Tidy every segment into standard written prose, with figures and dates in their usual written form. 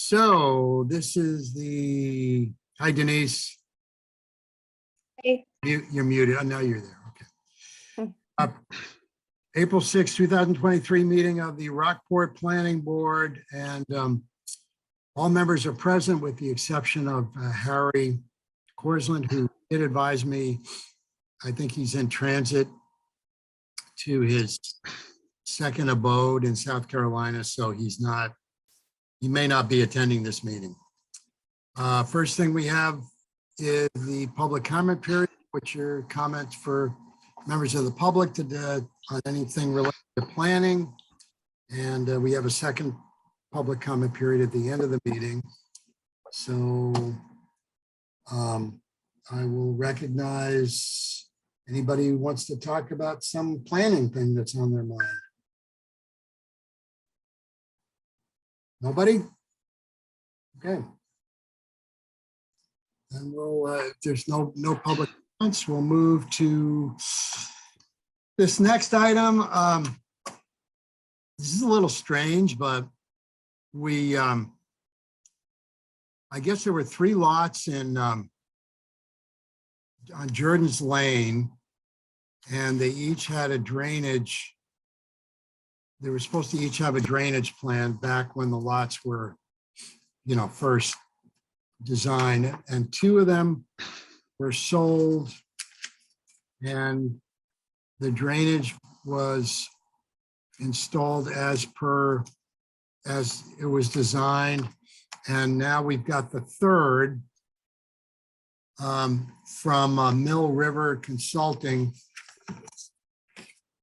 So this is the, hi Denise. Hey. You're muted. I know you're there. Okay. April 6, 2023 meeting of the Rockport Planning Board, and all members are present with the exception of Harry Korsland, who did advise me, I think he's in transit to his second abode in South Carolina, so he may not be attending this meeting. First thing we have is the public comment period, which are comments for members of the public on anything related to planning. And we have a second public comment period at the end of the meeting. So I will recognize anybody who wants to talk about some planning thing that's on their mind. Nobody? Okay. And we'll, if there's no public comments, we'll move to this next item. This is a little strange, but we, I guess there were 3 lots in on Jordan's Lane, and they each had a drainage. They were supposed to each have a drainage plan back when the lots were, first designed, and 2 of them were sold, and the drainage was installed as it was designed. And now we've got the 3rd from Mill River Consulting.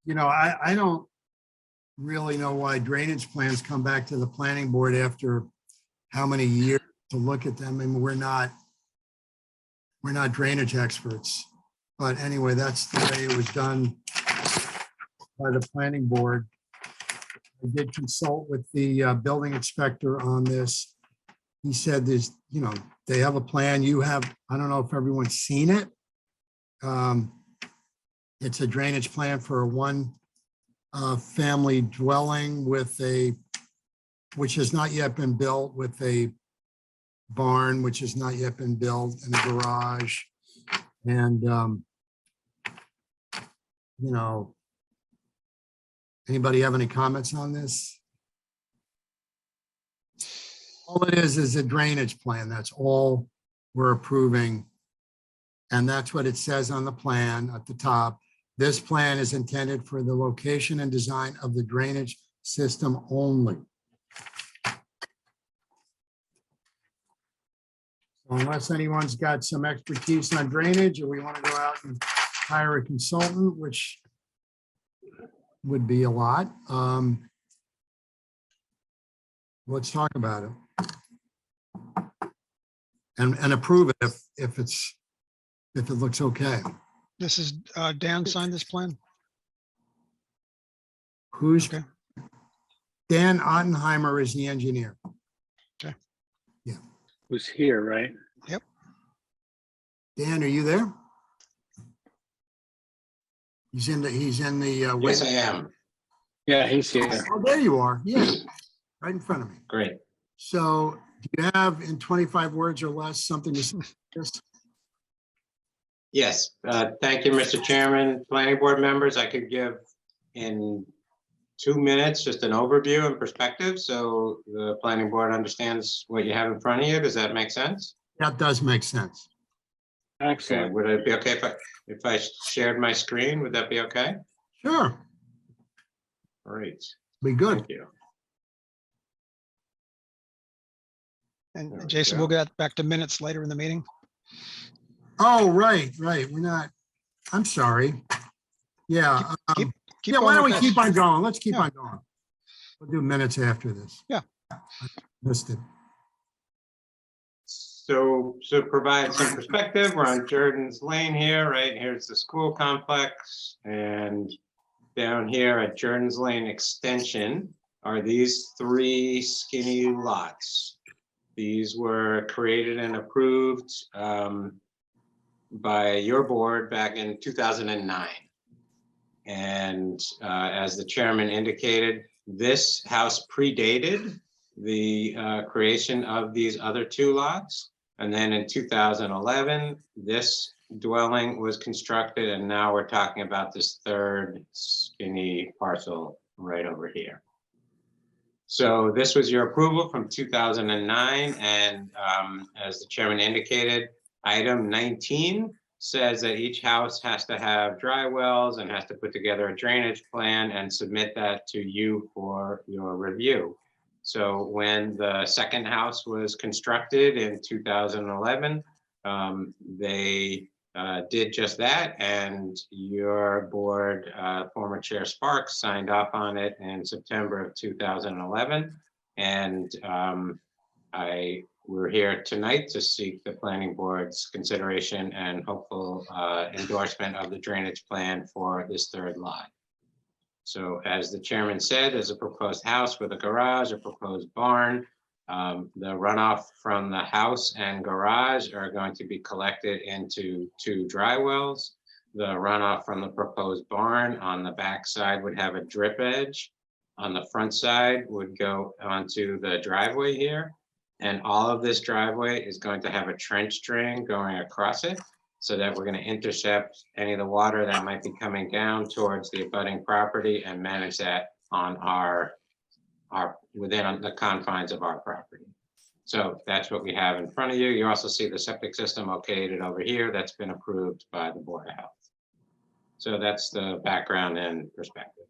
I don't really know why drainage plans come back to the planning board after how many years to look at them. I mean, we're not drainage experts, but anyway, that's the way it was done by the planning board. I did consult with the building inspector on this. He said there's, they have a plan. I don't know if everyone's seen it. It's a drainage plan for a 1 family dwelling which has not yet been built, with a barn, which has not yet been built, and a garage. And, anybody have any comments on this? All it is a drainage plan. That's all we're approving. And that's what it says on the plan at the top. This plan is intended for the location and design of the drainage system only. So unless anyone's got some expertise on drainage, or we want to go out and hire a consultant, which would be a lot, let's talk about it and approve it if it looks okay. This is Dan signed this plan. Who's Okay. Dan Ottenheimer is the engineer. Okay. Yeah. Who's here, right? Yep. Dan, are you there? He's in the Yes, I am. Yeah, he's here. Oh, there you are. Yeah, right in front of me. Great. So do you have, in 25 words or less, something to say? Yes, thank you, Mr. Chairman. Planning board members, I could give in 2 minutes just an overview and perspective, so the planning board understands what you have in front of you. Does that make sense? That does make sense. Okay, Excellent. would it be okay if I shared my screen? Would that be okay? Sure, Great, be good. thank you. There we And Jason, go. we'll get back to minutes later in the meeting. Oh, right. We're not, I'm sorry. Yeah. Keep Yeah, why going don't we with keep this. on going? Let's keep Yeah. on going. We'll do minutes after this. Yeah. I missed it. So to provide some perspective, we're on Jordan's Lane here, right? Here's the school complex, and down here at Jordan's Lane Extension are these 3 skinny lots. These were created and approved by your board back in 2009. And as the chairman indicated, this house predated the creation of these other two lots. And then in 2011, this dwelling was constructed, and now we're talking about this third skinny parcel right over here. So this was your approval from 2009, and as the chairman indicated, item 19 says that each house has to have dry wells and has to put together a drainage plan and submit that to you for your review. So when the second house was constructed in 2011, they did just that, and your board, former Chair Sparks, signed off on it in September of 2011. And we're here tonight to seek the planning board's consideration and hopeful endorsement of the drainage plan for this third lot. So as the chairman said, there's a proposed house with a garage, a proposed barn. The runoff from the house and garage are going to be collected into two dry wells. The runoff from the proposed barn on the back side would have a drip edge. On the front side would go onto the driveway here. And all of this driveway is going to have a trench drain going across it, so that we're going to intercept any of the water that might be coming down towards the abutting property and manage that on within the confines of our property. So that's what we have in front of you. You also see the septic system located over here that's been approved by the Board of Health. So that's the background and perspective.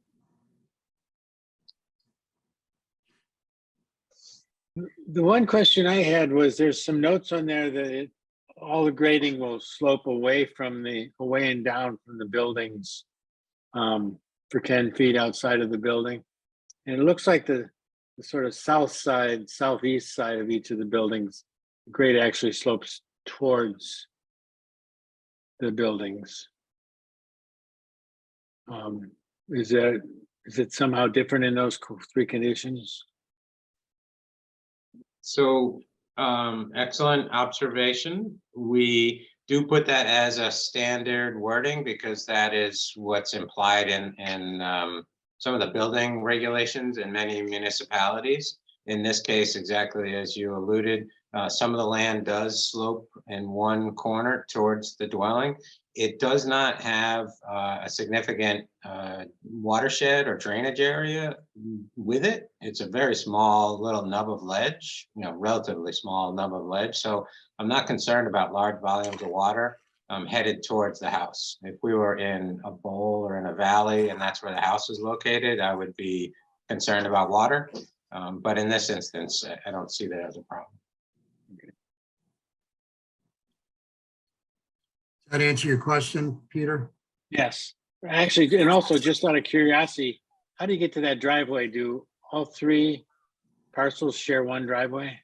The one question I had was, there's some notes on there that all the grading will slope away and down from the buildings for 10 feet outside of the building. And it looks like the sort of south side, southeast side of each of the buildings, the grade actually slopes towards the buildings. Is it somehow different in those three conditions? So excellent observation. We do put that as a standard wording because that is what's implied in some of the building regulations in many municipalities. In this case, exactly as you alluded, some of the land does slope in one corner towards the dwelling. It does not have a significant watershed or drainage area with it. It's a very small little nub of ledge, relatively small nub of ledge. So I'm not concerned about large volumes of water headed towards the house. If we were in a bowl or in a valley and that's where the house is located, I would be concerned about water. But in this instance, I don't see that as a problem. Does that answer your question, Peter? Yes, actually, and also just out of curiosity, how do you get to that driveway? Do all three parcels share one driveway?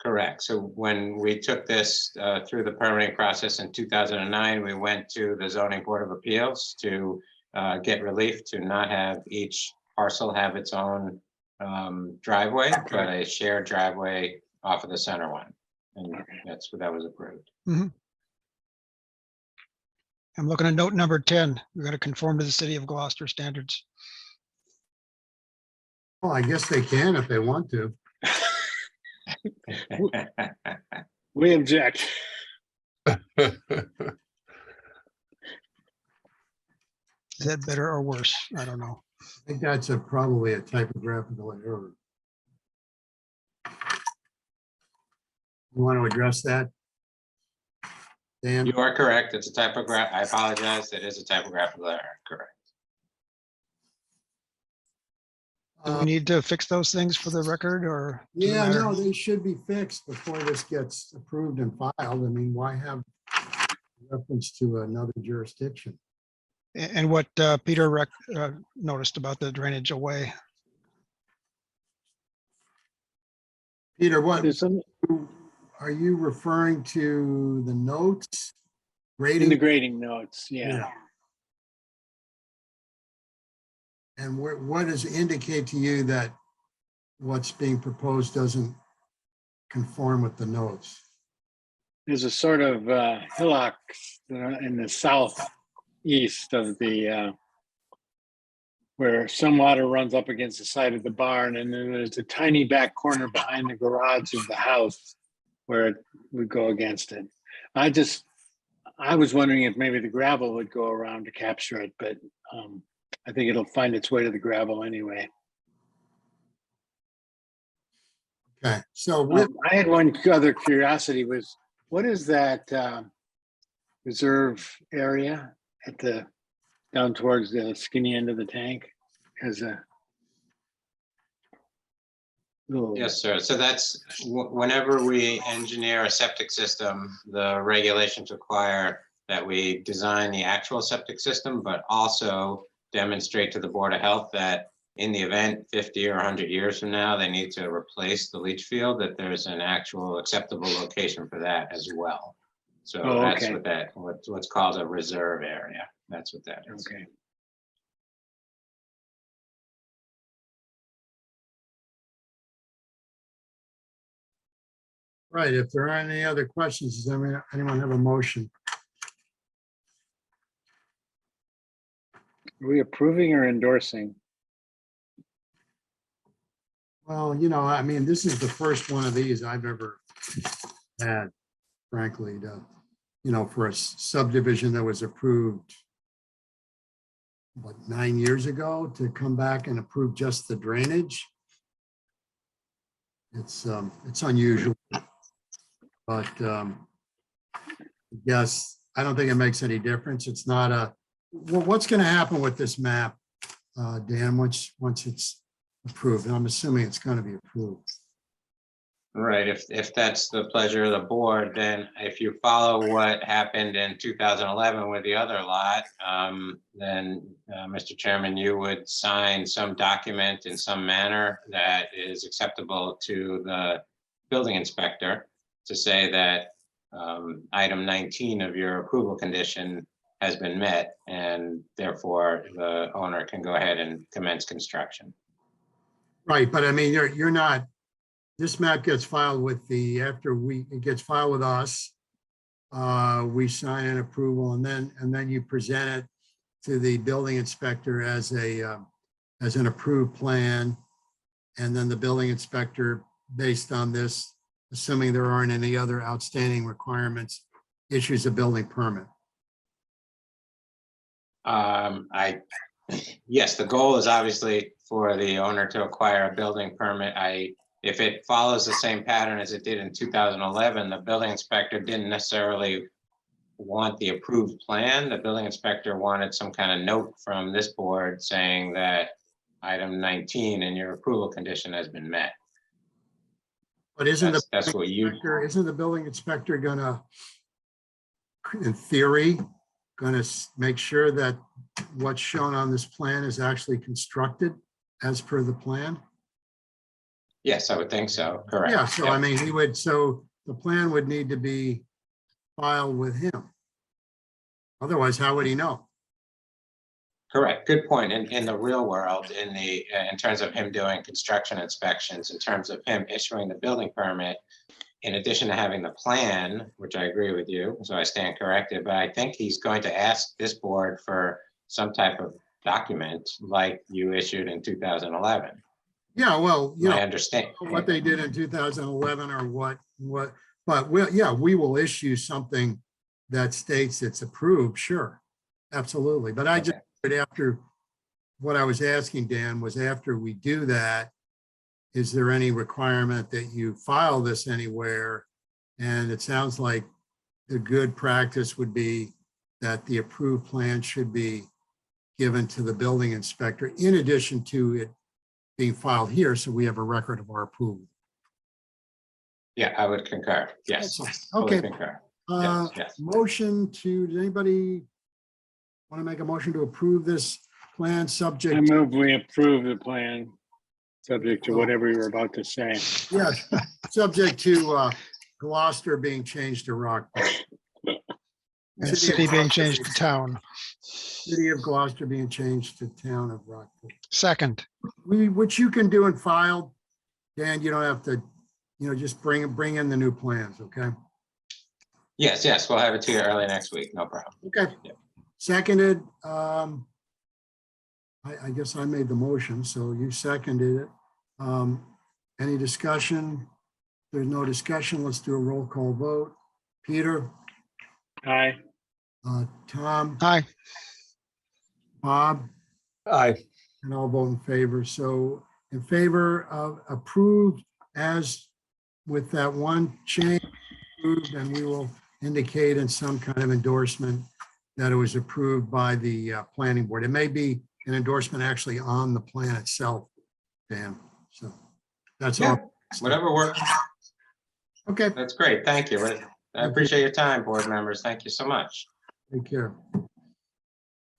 Correct. So when we took this through the permitting process in 2009, we went to the Zoning Board of Appeals to get relief to not have each parcel have its own driveway, but a shared driveway off of the center one. And that's what that was approved. Mhm. I'm looking at note number 10. We're going to conform to the city of Gloucester standards. Well, I guess they can if they want to. We object. Is that better or worse? I don't know. I think that's probably a typographical error. You want to address that, Dan? You are correct. It's a typograph. I apologize. It is a typographical error. Correct. Do we need to fix those things for the record, or? does it Yeah, matter? no, they should be fixed before this gets approved and filed. I mean, why have reference to another jurisdiction? And what Peter noticed about the drainage away. Peter, what There's some are you referring to? The notes? in the Grading? grading notes, yeah. And what does it indicate to you that what's being proposed doesn't conform with the notes? There's a sort of hillock in the southeast of the where some water runs up against the side of the barn, and then there's a tiny back corner behind the garage of the house where it would go against it. I was wondering if maybe the gravel would go around to capture it, but I think it'll find its way to the gravel anyway. Okay, so with, I had one other curiosity was, what is that reserve area at the, down towards the skinny end of the tank? As a little, Yes, sir. So that's whenever we engineer a septic system, the regulations require that we design the actual septic system, but also demonstrate to the Board of Health that in the event 50 or 100 years from now, they need to replace the leach field, that there's an actual acceptable location for that as well. So Oh, that's okay. what that, what's called a reserve area. That's what that is. okay. right, if there aren't any other questions, does anyone have a motion? Are we approving or endorsing? Well, you know, I mean, this is the first one of these I've ever had, frankly, to, you know, for a subdivision that was approved, what, 9 years ago, to come back and approve just the drainage. It's unusual, but yes, I don't think it makes any difference. It's not a, well, what's going to happen with this map, Dan, once it's approved? And I'm assuming it's going to be approved. Right, if that's the pleasure of the board, then if you follow what happened in 2011 with the other lot, then, Mr. Chairman, you would sign some document in some manner that is acceptable to the building inspector to say that item 19 of your approval condition has been met, and therefore the owner can go ahead and commence construction. Right, but I mean, you're not, this map gets filed with the, it gets filed with us. We sign an approval, and then you present it to the building inspector as an approved plan. And then the building inspector, based on this, assuming there aren't any other outstanding requirements, issues a building permit. Yes, the goal is obviously for the owner to acquire a building permit. If it follows the same pattern as it did in 2011, the building inspector didn't necessarily want the approved plan. The building inspector wanted some kind of note from this board saying that item 19 in your approval condition has been met. But isn't That's what you, isn't the building inspector gonna, in theory, gonna make sure that what's shown on this plan is actually constructed as per the plan? yes, I would think so, correct. Yeah, so Yep. I mean, so the plan would need to be filed with him. Otherwise, how would he know? Correct, good point. In the real world, in terms of him doing construction inspections, in terms of him issuing the building permit, in addition to having the plan, which I agree with you, so I stand corrected, but I think he's going to ask this board for some type of document like you issued in 2011. Yeah, well, you I know, understand. what they did in 2011 or but we will issue something that states it's approved, sure, absolutely. But I just, but after, what I was asking, Dan, was after we do that, is there any requirement that you file this anywhere? And it sounds like the good practice would be that the approved plan should be given to the building inspector in addition to it being filed here, so we have a record of our approval. Yeah, I would concur. Yes. Fully Okay. concur. Uh, Yes. Motion to, does anybody want to make a motion to approve this plan I subject? move we approve the plan, subject to whatever you were about to say. Yes, subject to Gloucester being changed to Rockport. And the city being changed to town. City of Gloucester being changed to town of Rockport. Second, Which you can do and file. Dan, you don't have to, you know, just bring in the new plans, okay? Yes, we'll have it to you early next week, no problem. Okay. Yeah. Seconded. I guess I made the motion, so you seconded it. Any discussion? There's no discussion. Let's do a roll call vote. Peter, Aye. Tom, Aye. Bob, Aye. and I'll vote in favor. So in favor of approved as with that one change, approved, and we will indicate in some kind of endorsement that it was approved by the planning board. It may be an endorsement actually on the plan itself, Dan. So that's Yeah, all. whatever works. Okay, That's great. Thank you. I appreciate your time, board members. Thank you so much. take care.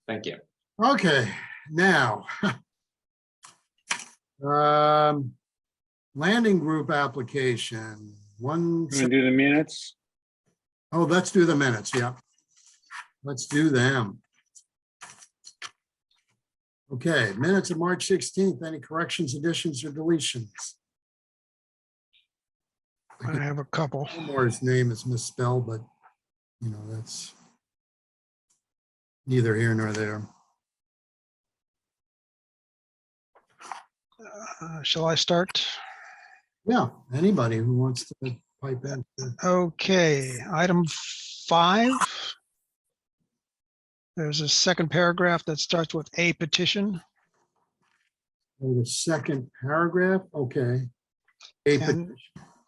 Thank you. Okay, now. Landing group application, one, Can we do the minutes? oh, let's do the minutes, yeah. Let's do them. Okay, minutes of March 16th, any corrections, additions, or deletions? I have a couple. Or his name is misspelled, but, you know, that's neither here nor there. Shall I start? Yeah, anybody who wants to pipe in. Okay, item 5. There's a second paragraph that starts with a petition. Oh, the second paragraph, okay. A And petition,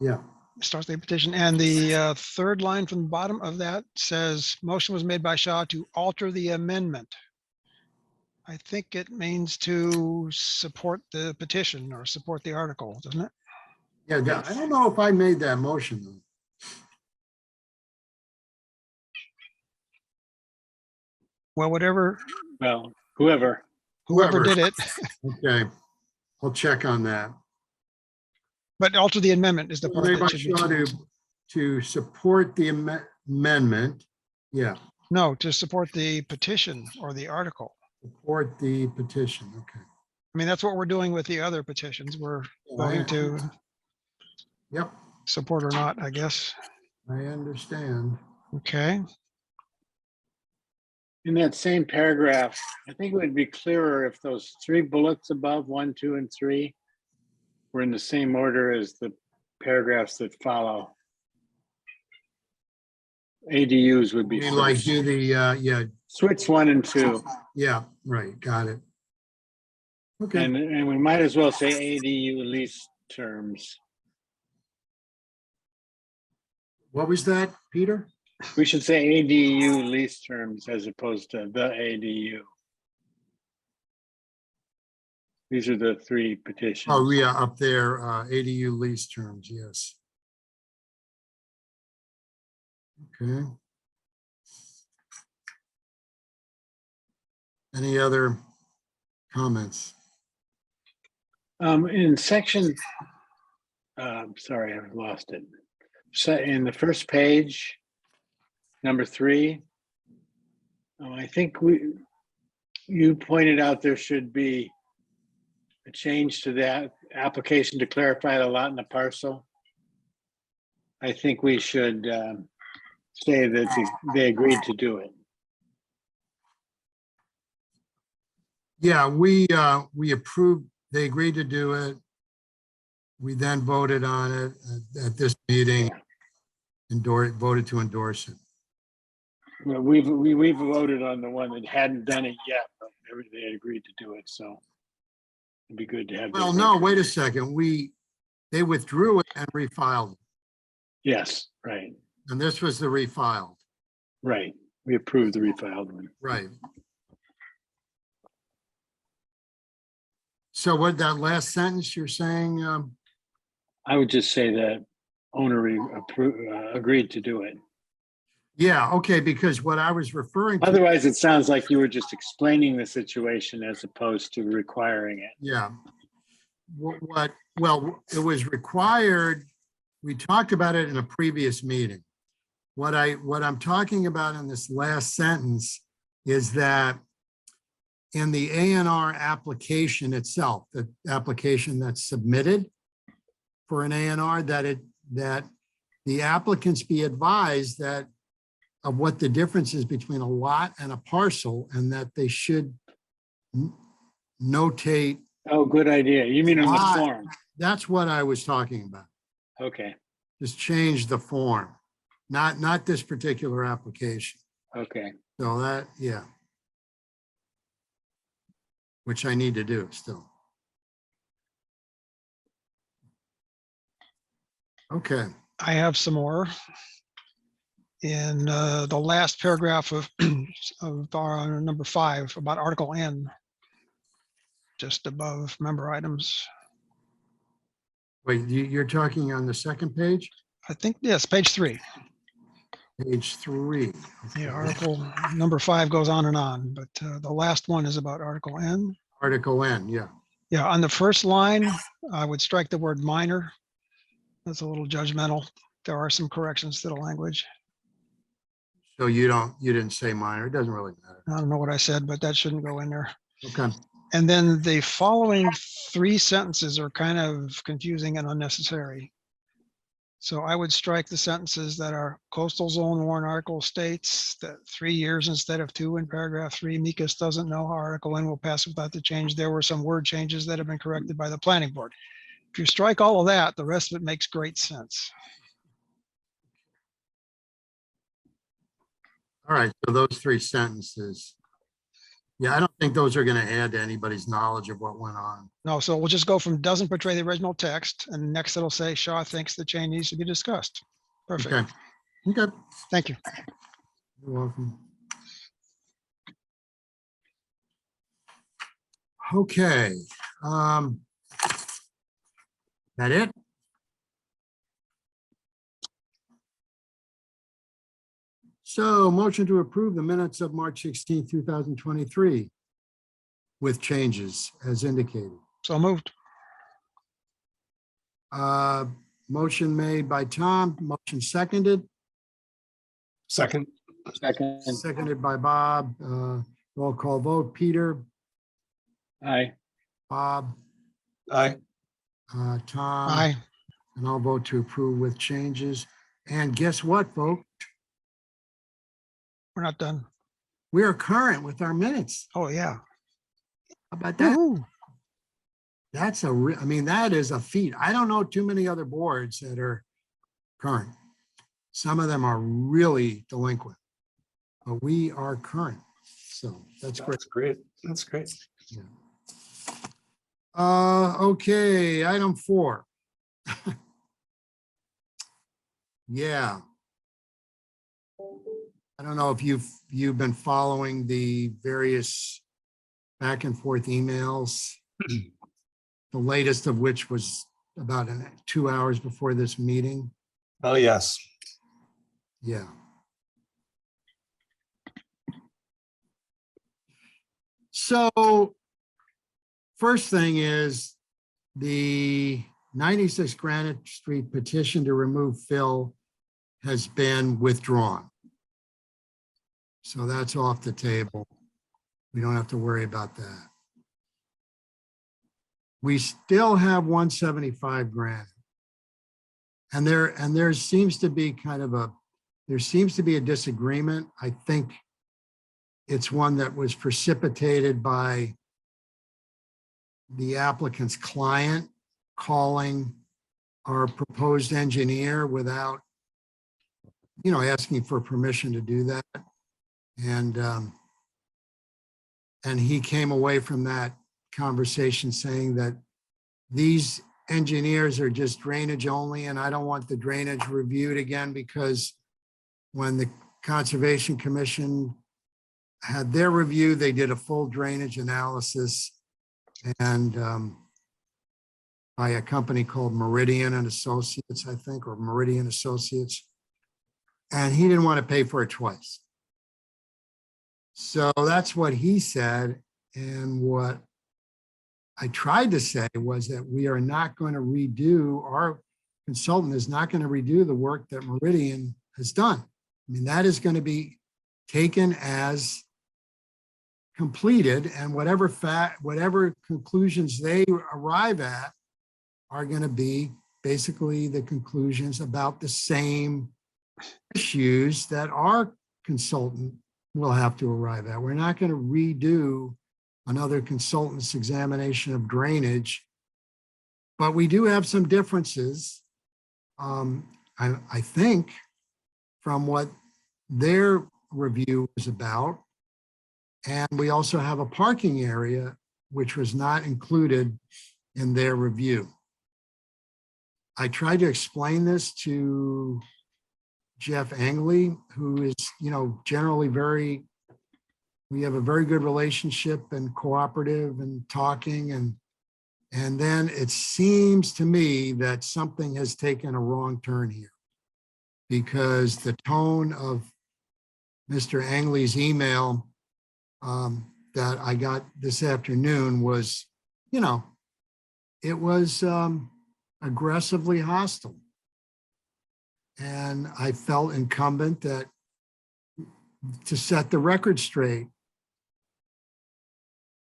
yeah, starts with a petition, and the third line from the bottom of that says, motion was made by Shaw to alter the amendment. I think it means to support the petition or support the article, doesn't it? yeah, I don't know if I made that motion though. Well, whatever, Well, whoever. whoever did it, Okay, I'll check on that. but alter the amendment is the part Made by that should Shaw be. to support the amendment, yeah, No, to support the petition or the article. support the petition, okay. I mean, that's what we're doing with the other petitions. We're voting to Yep, support or not, I guess. I understand. Okay, In that same paragraph, I think it would be clearer if those 3 bullets above 1, 2, and 3 were in the same order as the paragraphs that follow. ADUs would be We like first. do the, yeah, Switch 1 and 2, yeah, right, got it. Okay, and we might as well say ADU lease terms. what was that, Peter? We should say ADU lease terms as opposed to the ADU. These are the 3 petitions. Oh, yeah, up there, ADU lease terms, yes. Okay. Any other comments? In section, sorry, I've lost it. So in the first page, number 3, I think you pointed out there should be a change to that application to clarify the lot and the parcel. I think we should say that they agreed to do it. Yeah, we approved, they agreed to do it. We then voted on it at this meeting, voted to endorse it. Well, we've voted on the one that hadn't done it yet, but they had agreed to do it, so it'd be good to have. Well, that no, record. wait a second. They withdrew it and refiled it. Yes, right, And this was the refiled, right. We approved the refiled one. right? So what, that last sentence you're saying, I would just say that owner agreed to do it. yeah, okay, because what I was referring to, Otherwise, it sounds like you were just explaining the situation as opposed to requiring it. yeah. Well, it was required, we talked about it in a previous meeting. What I'm talking about in this last sentence is that in the A&R application itself, the application that's submitted for an A&R, that the applicants be advised that of what the difference is between a lot and a parcel, and that they should notate, Oh, good idea. You mean on the Why? form? that's what I was talking about. Okay, Just change the form, not this particular application. okay. So that, yeah. Which I need to do still. Okay, I have some more. In the last paragraph of, of our number 5 about Article N, just above member items. wait, you're talking on the second page? I think, yes, page 3. Page 3. Yeah, Okay. article number 5 goes on, but the last one is about Article N. Article N, yeah. Yeah, on the first line, I would strike the word minor. That's a little judgmental. There are some corrections to the language. So you didn't say minor, it doesn't really matter. I don't know what I said, but that shouldn't go in there. Okay, And then the following 3 sentences are kind of confusing and unnecessary. So I would strike the sentences that are coastal zone warrant article states that 3 years instead of 2 in paragraph 3. Mikas doesn't know how Article N will pass without the change. There were some word changes that have been corrected by the planning board. If you strike all of that, the rest of it makes great sense. all right, so those 3 sentences. Yeah, I don't think those are gonna add to anybody's knowledge of what went on. No, so we'll just go from doesn't portray the original text, and next it'll say Shaw thinks the change needs to be discussed. Perfect. Okay, okay, Thank you. you're welcome. Okay, that it? So motion to approve the minutes of March 16, 2023 with changes as indicated. So moved. Motion made by Tom, motion seconded, Second. Second, seconded by Bob. Roll call vote, Peter, aye. Bob, Aye. Tom. Aye. And I'll vote to approve with changes. And guess what, folks? We're not done. We are current with our minutes. Oh, yeah. How about that? Woo-hoo. That's I mean, that is a feat. I don't know too many other boards that are current. Some of them are really delinquent, but we are current. So that's great. That's great. That's great. Yeah. Okay, item 4. Yeah. I don't know if you've been following the various back and forth emails. The latest of which was about 2 hours before this meeting. Oh, yes. Yeah. So first thing is the 96 Granite Street petition to remove fill has been withdrawn. So that's off the table. We don't have to worry about that. We still have 175 Granite. And there seems to be a disagreement. I think it's one that was precipitated by the applicant's client calling our proposed engineer without, asking for permission to do that. And he came away from that conversation saying that these engineers are just drainage only, and I don't want the drainage reviewed again, because when the Conservation Commission had their review, they did a full drainage analysis and by a company called Meridian and Associates, I think, or Meridian Associates. And he didn't want to pay for it twice. So that's what he said. And what I tried to say was that we are not going to redo, our consultant is not going to redo the work that Meridian has done. I mean, that is going to be taken as completed, and whatever conclusions they arrive at are going to be basically the conclusions about the same issues that our consultant will have to arrive at. We're not going to redo another consultant's examination of drainage. But we do have some differences, I think, from what their review was about. And we also have a parking area, which was not included in their review. I tried to explain this to Jeff Angley, who is, generally we have a very good relationship and cooperative and talking, and then it seems to me that something has taken a wrong turn here, because the tone of Mr. Angley's email that I got this afternoon was, it was aggressively hostile. And I felt incumbent to set the record straight,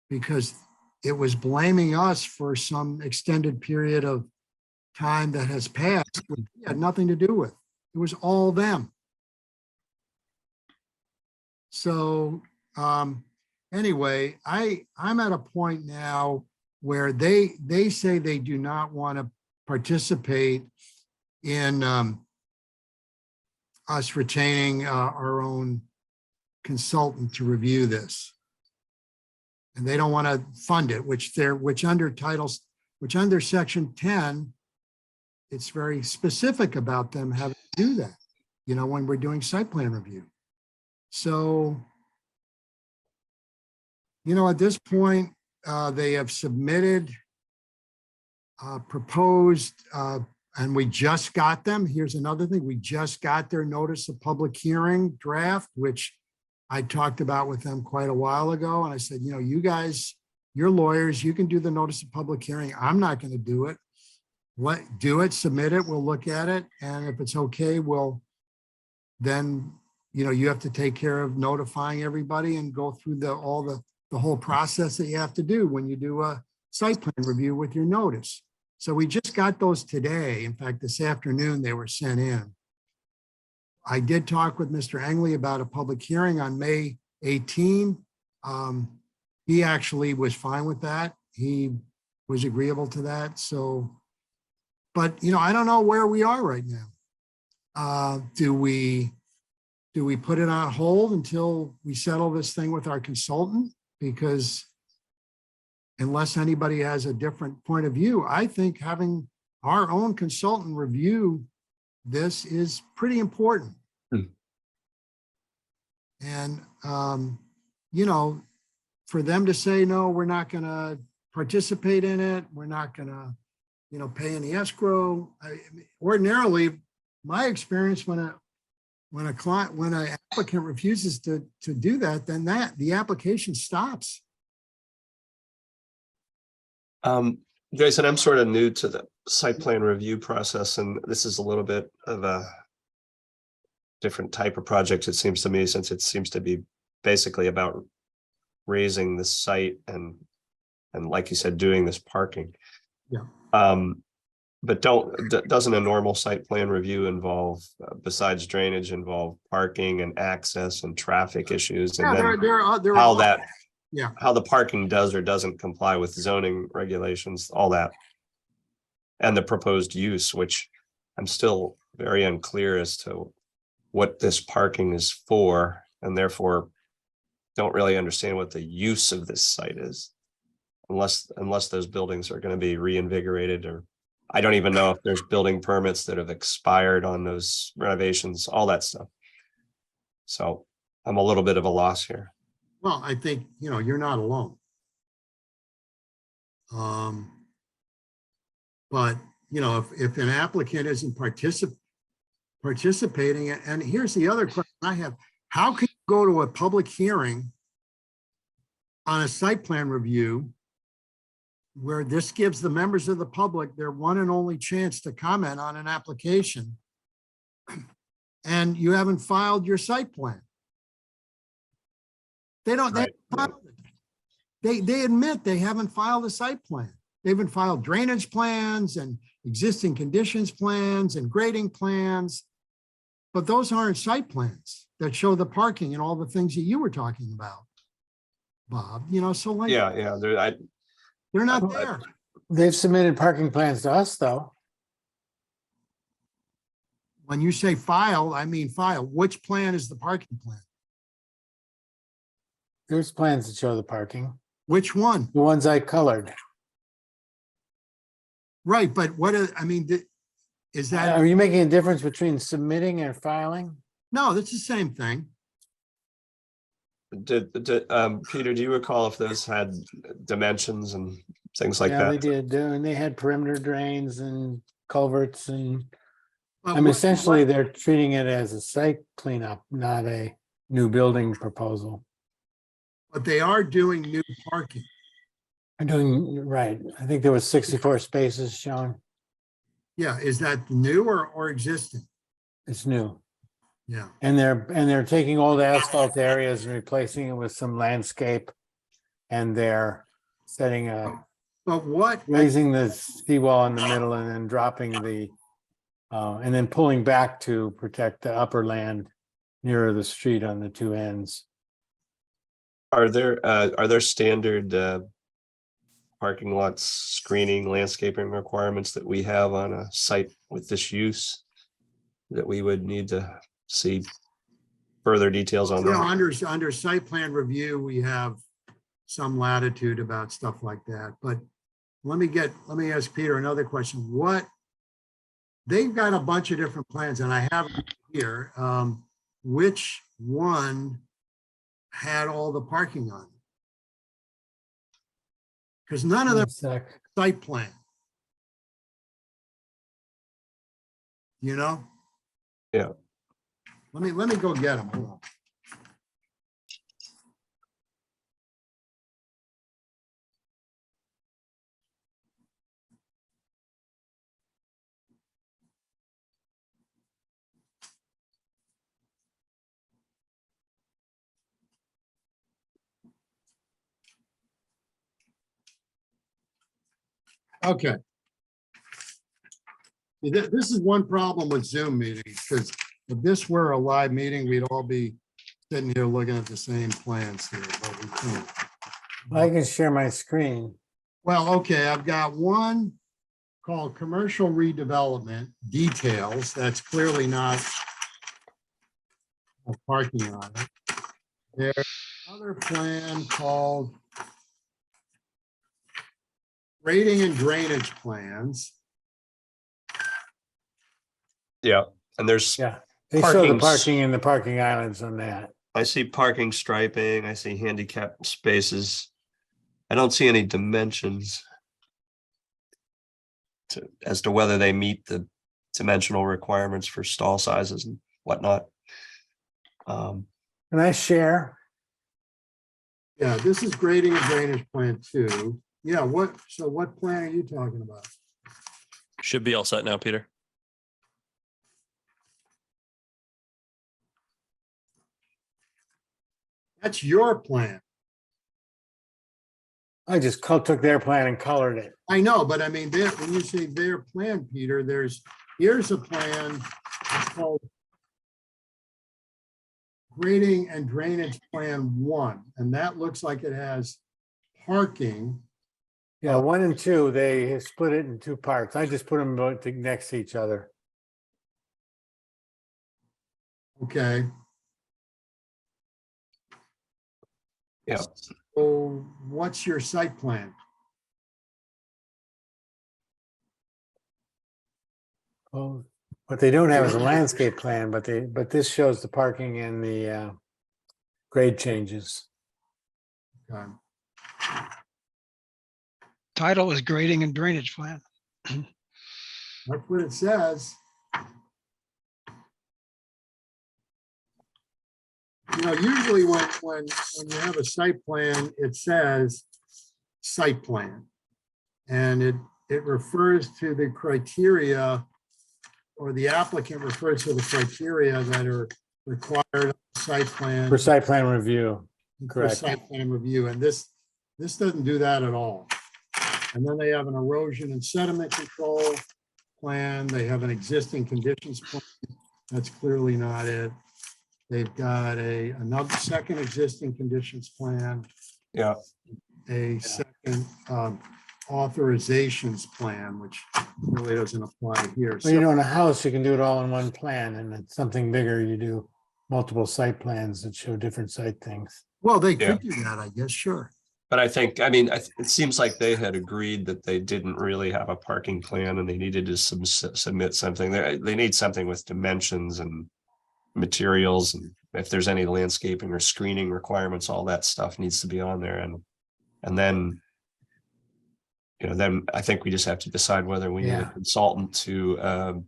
because it was blaming us for some extended period of time that has passed, which we had nothing to do with. It was all them. So anyway, I'm at a point now where they say they do not want to participate in us retaining our own consultant to review this. And they don't want to fund it, which under section 10, it's very specific about them having to do that, when we're doing site plan review. So, at this point, they have submitted, proposed, and we just got them. Here's another thing. We just got their notice of public hearing draft, which I talked about with them quite a while ago. And I said, you guys, you're lawyers, you can do the notice of public hearing. I'm not going to do it. Do it, submit it, we'll look at it. And if it's okay, then, you have to take care of notifying everybody and go through the whole process that you have to do when you do a site plan review with your notice. So we just got those today. In fact, this afternoon they were sent in. I did talk with Mr. Angley about a public hearing on May 18. He actually was fine with that. He was agreeable to that. So, but I don't know where we are right now. Do we put it on hold until we settle this thing with our consultant? Because unless anybody has a different point of view, I think having our own consultant review this is pretty important. And, for them to say, no, we're not going to participate in it, we're not going to, pay any escrow. Ordinarily, my experience when an applicant refuses to do that, then the application stops. Jason, I'm sort of new to the site plan review process, and this is a little bit of a different type of project, it seems to me, since it seems to be basically about raising the site and like you said, doing this parking. Yeah. But doesn't a normal site plan review involve, besides drainage, involve parking and access and traffic issues? And then how the parking does or doesn't comply with zoning regulations, all that. And the proposed use, which I'm still very unclear as to what this parking is for, and therefore don't really understand what the use of this site is, unless those buildings are going to be reinvigorated, or I don't even know if there's building permits that have expired on those renovations, all that stuff. So I'm a little bit of a loss here. Well, I think, you're not alone. But, if an applicant isn't participating, and here's the other question I have, how can you go to a public hearing on a site plan review where this gives the members of the public their one and only chance to comment on an application, and you haven't filed your site plan? They don't, they admit they haven't filed a site plan. They haven't filed drainage plans and existing conditions plans and grading plans, but those aren't site plans that show the parking and all the things that you were talking about. Bob, you know, so like, Yeah, they're not there. They've submitted parking plans to us, though. When you say file, I mean file. Which plan is the parking plan? There's plans that show the parking, Which one? the ones I colored. Right, but what, I mean, is that, Are you making a difference between submitting and filing? no, that's the same thing. Peter, do you recall if those had dimensions and things like Yeah, they that? did, and they had perimeter drains and culverts and, But I mean, what- essentially, they're treating it as a site cleanup, not a new building proposal. But they are doing new parking. I'm doing, right, I think there was 64 spaces shown. Yeah, is that new or existing? It's new. Yeah, And they're taking old asphalt areas and replacing it with some landscape. And they're setting but what, raising the seawall in the middle and then dropping and then pulling back to protect the upper land nearer the street on the two ends. Are there standard parking lots, screening, landscaping requirements that we have on a site with this use that we would need to see further details on you know, that? under site plan review, we have some latitude about stuff like that, but let me ask Peter another question. They've got a bunch of different plans and I have it here. Which one had all the parking on it? Because none of them site plan. You know? Yeah. Let me go get them. Hold on. Okay. This is one problem with Zoom meetings, because if this were a live meeting, we'd all be sitting here looking at the same plans here, but we can't. I can share my screen. Well, okay, I've got one called commercial redevelopment details. That's clearly not a parking on it. There's another plan called grading and drainage plans. Yeah, and there's, Yeah, they show the Parking's- parking and the parking islands on that. I see parking striping, I see handicap spaces. I don't see any dimensions as to whether they meet the dimensional requirements for stall sizes and whatnot. Can I share? Yeah, this is grading and drainage plan 2. Yeah, so what plan are you talking about? Should be all set now, Peter. That's your plan. I just took their plan and colored it. I know, but I mean, when you say their plan, Peter, here's a plan. It's called grading and drainage plan 1, and that looks like it has parking. Yeah, 1 and 2, they split it in 2 parts. I just put them both next to each other. Okay. Yeah. So what's your site plan? Well, what they don't have is a landscape plan, but this shows the parking and the grade changes. Okay. Title is grading and drainage plan. That's what it says. You know, usually when you have a site plan, it says site plan. And it refers to the criteria, or the applicant refers to the criteria that are required on the site plan. For site plan review, for correct. site plan review, and this doesn't do that at all. And then they have an erosion and sediment control plan. They have an existing conditions plan. That's clearly not it. They've got another second existing conditions plan. Yeah, a second authorizations plan, which really doesn't apply here. Well, you know, in a house, you can do it all in one plan, and it's something bigger, you do multiple site plans that show different site things. Well, they Yeah. could do that, I guess, sure. but I think, I mean, it seems like they had agreed that they didn't really have a parking plan and they needed to submit something. They need something with dimensions and materials, and if there's any landscaping or screening requirements, all that stuff needs to be on there. And then, you know, then I think we just have to decide whether we need a Yeah. consultant to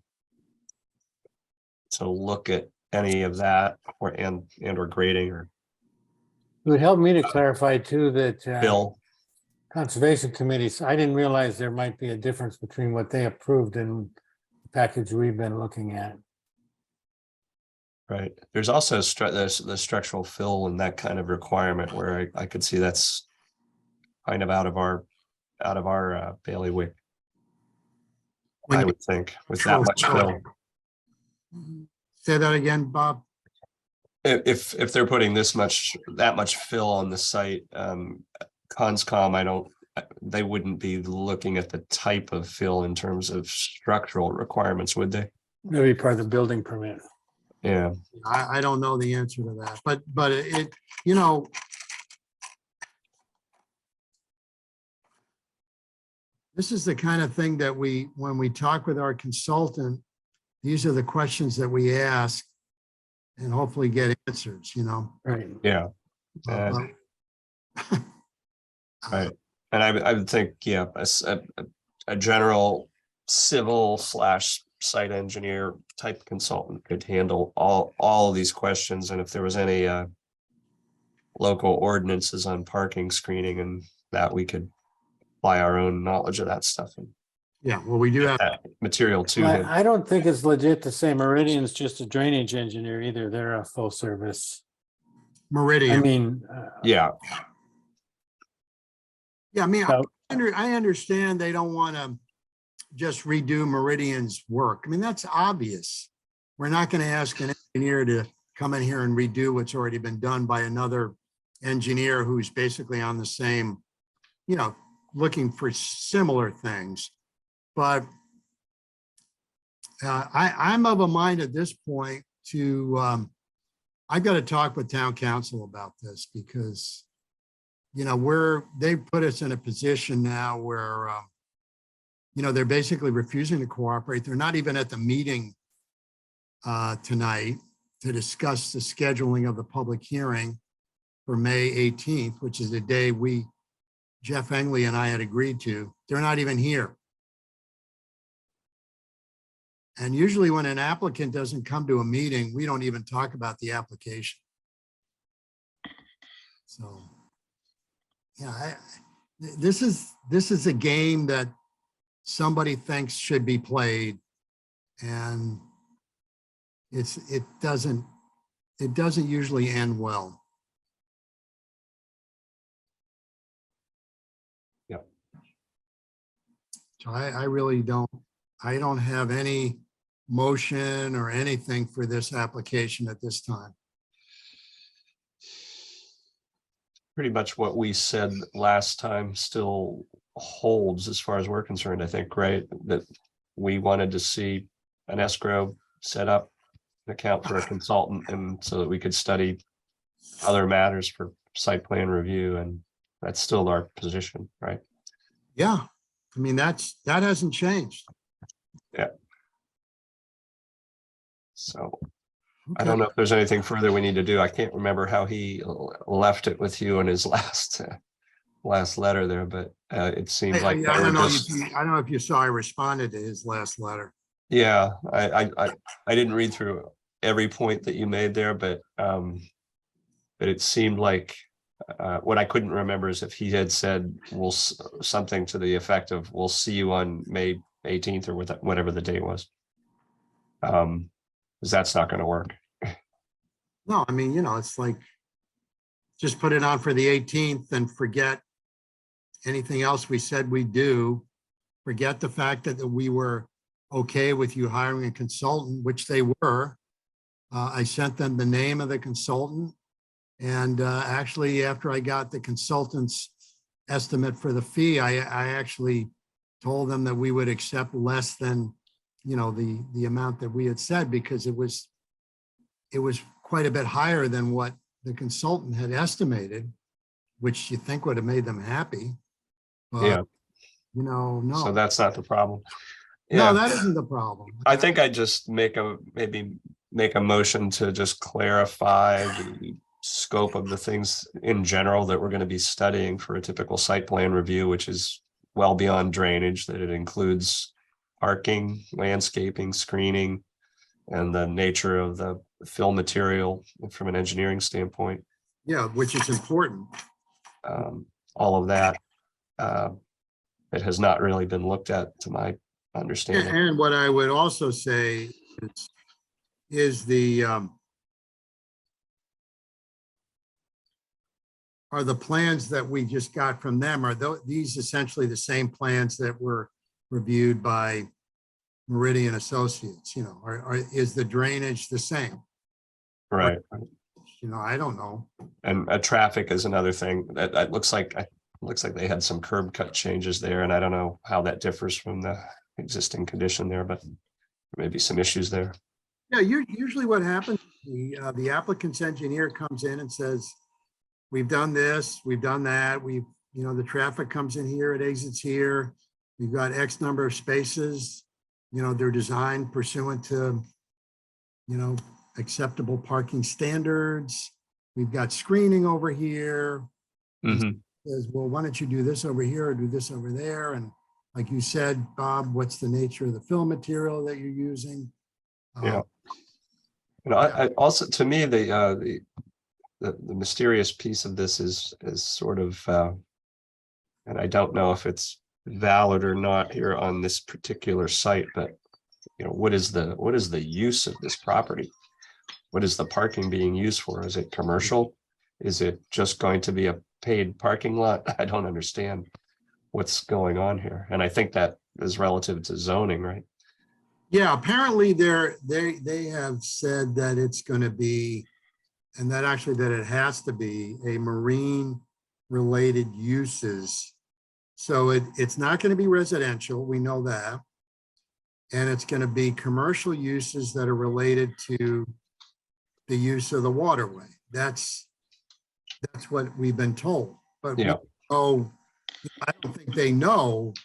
look at any of that or grading or It would help me to clarify too that bill. conservation committees, I didn't realize there might be a difference between what they approved and the package we've been looking at. Right. There's also the structural fill and that kind of requirement where I could see that's kind of out of our bailiwick. When I you- would think with that much fill. Say that again, Bob. If they're putting that much fill on the site, Conscom, they wouldn't be looking at the type of fill in terms of structural requirements, would they? Maybe part of the building permit. Yeah, I don't know the answer to that, but it, you know, this is the kind of thing that when we talk with our consultant, these are the questions that we ask and hopefully get answers, you know? Right. yeah. Uh, Right. And I would think, yeah, a general civil / site engineer type consultant could handle all of these questions. And if there was any local ordinances on parking screening and that, we could apply our own knowledge of that stuff and Yeah, well, we do have, that material to him. I don't think it's legit to say Meridian's just a drainage engineer either. They're a full service. I Meridian. mean, Yeah, Yeah, I mean, So- I understand they don't want to just redo Meridian's work. I mean, that's obvious. We're not going to ask an engineer to come in here and redo what's already been done by another engineer who's basically on the same, you know, looking for similar things. But I'm of a mind at this point to, I've got to talk with town council about this because, you know, they've put us in a position now where, you know, they're basically refusing to cooperate. They're not even at the meeting tonight to discuss the scheduling of the public hearing for May 18th, which is the day Jeff Engley and I had agreed to. They're not even here. And usually when an applicant doesn't come to a meeting, we don't even talk about the application. So, yeah, this is a game that somebody thinks should be played, and it doesn't usually end well. Yep. So I really don't have any motion or anything for this application at this time. pretty much what we said last time still holds as far as we're concerned, I think, right? That we wanted to see an escrow set up, an account for a consultant, and so that we could study other matters for site plan review, and that's still our position, right? Yeah, I mean, that hasn't changed. So I don't know if there's anything further we need to do. I can't remember how he left it with you in his last letter there, but it seemed like I they were don't know just, I don't know if you saw I responded to his last letter. yeah, I didn't read through every point that you made there, but it seemed like what I couldn't remember is if he had said something to the effect of we'll see you on May 18th or whatever the date was. Because that's not going to work. No, I mean, you know, it's like, just put it on for the 18th and forget anything else we said we'd do. Forget the fact that we were okay with you hiring a consultant, which they were. I sent them the name of the consultant. And actually, after I got the consultant's estimate for the fee, I actually told them that we would accept less than, you know, the amount that we had said, because it was quite a bit higher than what the consultant had estimated, which you think would have made them happy. But, Yeah, you know, so no, that's not the problem. no, Yeah, that isn't the problem. I think I just maybe make a motion to just clarify the scope of the things in general that we're going to be studying for a typical site plan review, which is well beyond drainage, that it includes parking, landscaping, screening, and the nature of the fill material from an engineering standpoint. Yeah, which is important. All of that. It has not really been looked at, to my understanding. And what I would also say is the are the plans that we just got from them, are these essentially the same plans that were reviewed by Meridian Associates, you know, is the drainage the same? Right. You know, I don't know. And traffic is another thing that looks like they had some curb cut changes there, and I don't know how that differs from the existing condition there, but maybe some issues there. Yeah, usually what happens, the applicant's engineer comes in and says, we've done this, we've done that, you know, the traffic comes in here, it exits here. We've got X number of spaces, you know, they're designed pursuant to, you know, acceptable parking standards. We've got screening over here. Mhm. Says, well, why don't you do this over here or do this over there? And like you said, Bob, what's the nature of the fill material that you're using? Yeah. You know, I also, to me, the mysterious piece of this is sort of, and I don't know if it's valid or not here on this particular site, but you know, what is the use of this property? What is the parking being used for? Is it commercial? Is it just going to be a paid parking lot? I don't understand what's going on here. And I think that is relative to zoning, right? Yeah, apparently they have said that it's going to be, and that actually that it has to be a marine related uses. So it's not going to be residential, we know that. And it's going to be commercial uses that are related to the use of the waterway. That's what we've been told. But Yeah. oh, I don't think they know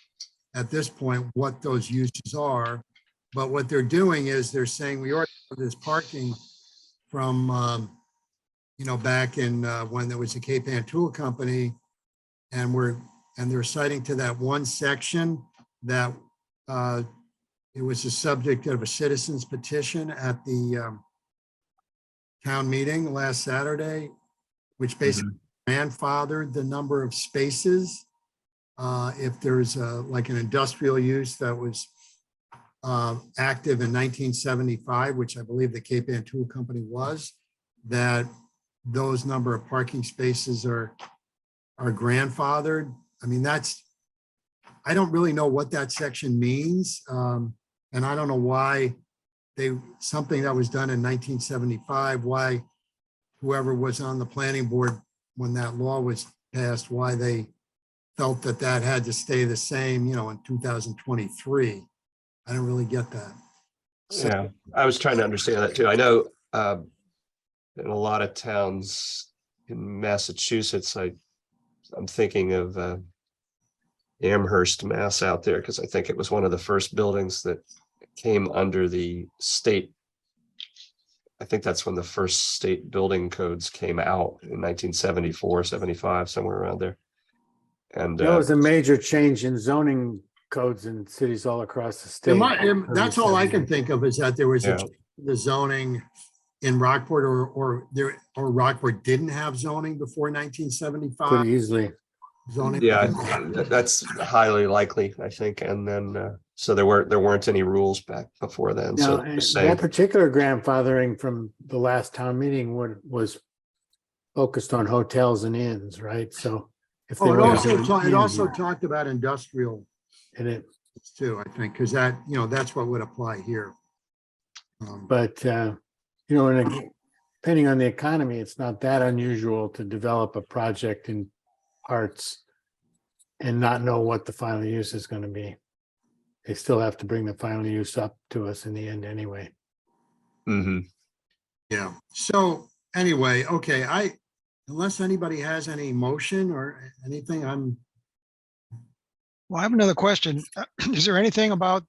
at this point what those uses are. But what they're doing is they're saying we already have this parking from, you know, back in when there was a Cape Ann Tool Company, and they're citing to that one section that it was the subject of a citizen's petition at the town meeting last Saturday, which basically grandfathered the number of spaces. If there's like an industrial use that was active in 1975, which I believe the Cape Ann Tool Company was, that those number of parking spaces are grandfathered. I mean, I don't really know what that section means. And I don't know why something that was done in 1975, why whoever was on the planning board when that law was passed, why they felt that that had to stay the same, you know, in 2023. I don't really get that. So, Yeah, I was trying to understand that too. I know in a lot of towns in Massachusetts, I'm thinking of Amherst, Mass out there, because I think it was one of the first buildings that came under the state. I think that's when the first state building codes came out in 1974, 75, somewhere around there. And That was a major change in zoning codes in cities all across the state. that's all I can think of, is that there was Yeah. the zoning in Rockport, or Rockport didn't have zoning before 1975. Could easily. Zoning. Yeah, that's highly likely, I think. And then so there weren't any rules back before then. Now, So and saying, that particular grandfathering from the last town meeting was focused on hotels and inns, right? So if they Oh, were it also talked about industrial in it, too, I think, because that, you know, that's what would apply here. but you know, and depending on the economy, it's not that unusual to develop a project in parts and not know what the final use is going to be. They still have to bring the final use up to us in the end anyway. Mhm. Yeah, so anyway, okay, unless anybody has any motion or anything, Well, I have another question. Is there anything about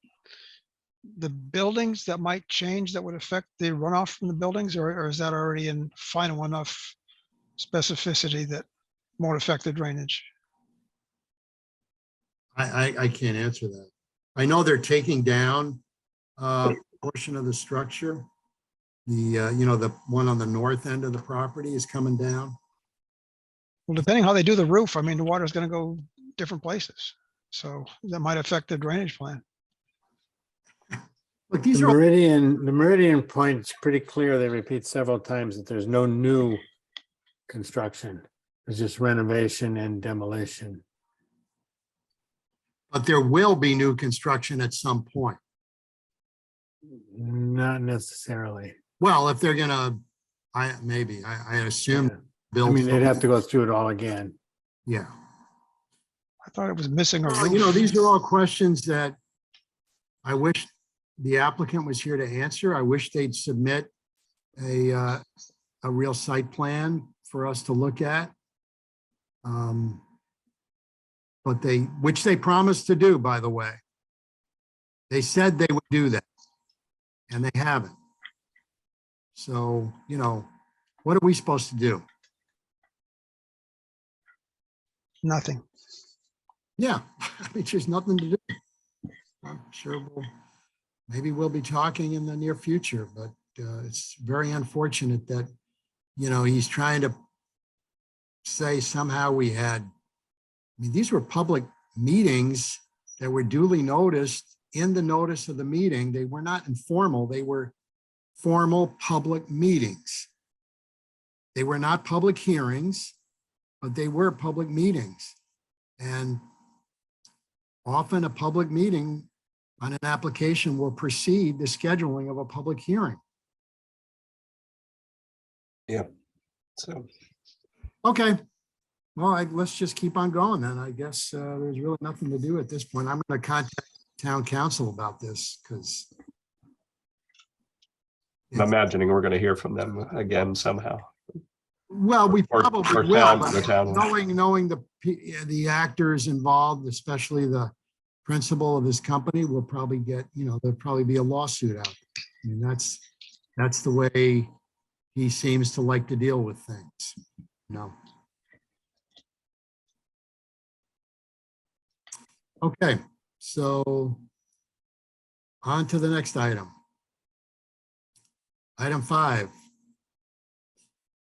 the buildings that might change that would affect the runoff from the buildings, or is that already in final enough specificity that won't affect the drainage? I can't answer that. I know they're taking down a portion of the structure. The one on the north end of the property is coming down. Well, depending how they do the roof, I mean, the water is going to go different places. So that might affect the drainage plan. Look, The these are, all- meridian point is pretty clear. They repeat several times that there's no new construction. There's just renovation and demolition. but there will be new construction at some point. Not necessarily. Well, if they're gonna, I assume Yeah. I build. mean, they'd have to go through it all again. Yeah. I thought it was missing a Well, roof. these are all questions that I wish the applicant was here to answer. I wish they'd submit a real site plan for us to look at. But which they promised to do, by the way. They said they would do that, and they haven't. So, what are we supposed to do? Nothing. Yeah, I mean, there's nothing to do. I'm sure maybe we'll be talking in the near future, but it's very unfortunate that, he's trying to say somehow these were public meetings that were duly noticed in the notice of the meeting. They were not informal, they were formal public meetings. They were not public hearings, but they were public meetings. And often a public meeting on an application will precede the scheduling of a public hearing. Yeah. So, Okay, well, let's just keep on going then. I guess there's really nothing to do at this point. I'm going to contact town council about this because I'm imagining we're going to hear from them again somehow. well, we Or probably will, town- but the town will. knowing the actors involved, especially the principal of this company, will probably get, there'll probably be a lawsuit out there. I mean, that's the way he seems to like to deal with things, Okay, so on to the next item. Item 5.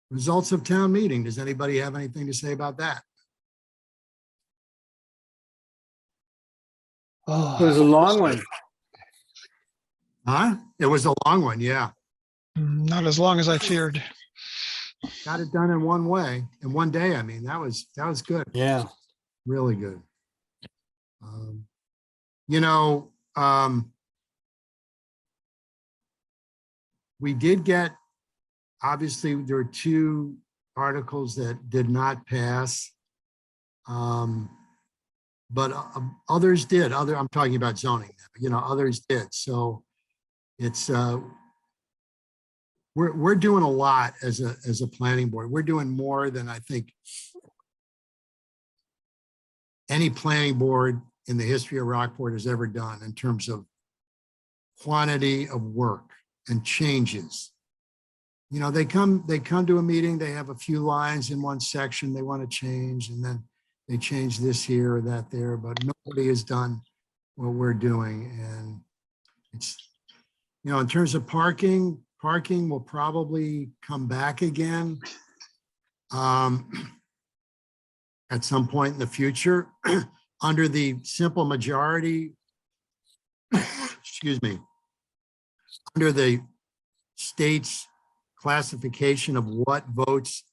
Results of town meeting. Does anybody have anything to say about that? It was a long one. Huh? It was a long one, yeah. Not as long as I feared. Got it done in one day. I mean, that was good. Yeah. Really good. We did get, obviously, there were 2 articles that did not pass. But others did. I'm talking about zoning, others did. So it's, we're doing a lot as a planning board. We're doing more than I think any planning board in the history of Rockport has ever done in terms of quantity of work and changes. They come to a meeting, they have a few lines in one section they want to change, and then they change this here or that there, but nobody has done what we're doing. And it's, in terms of parking will probably come back again at some point in the future under the simple majority, excuse me, under the state's classification of what votes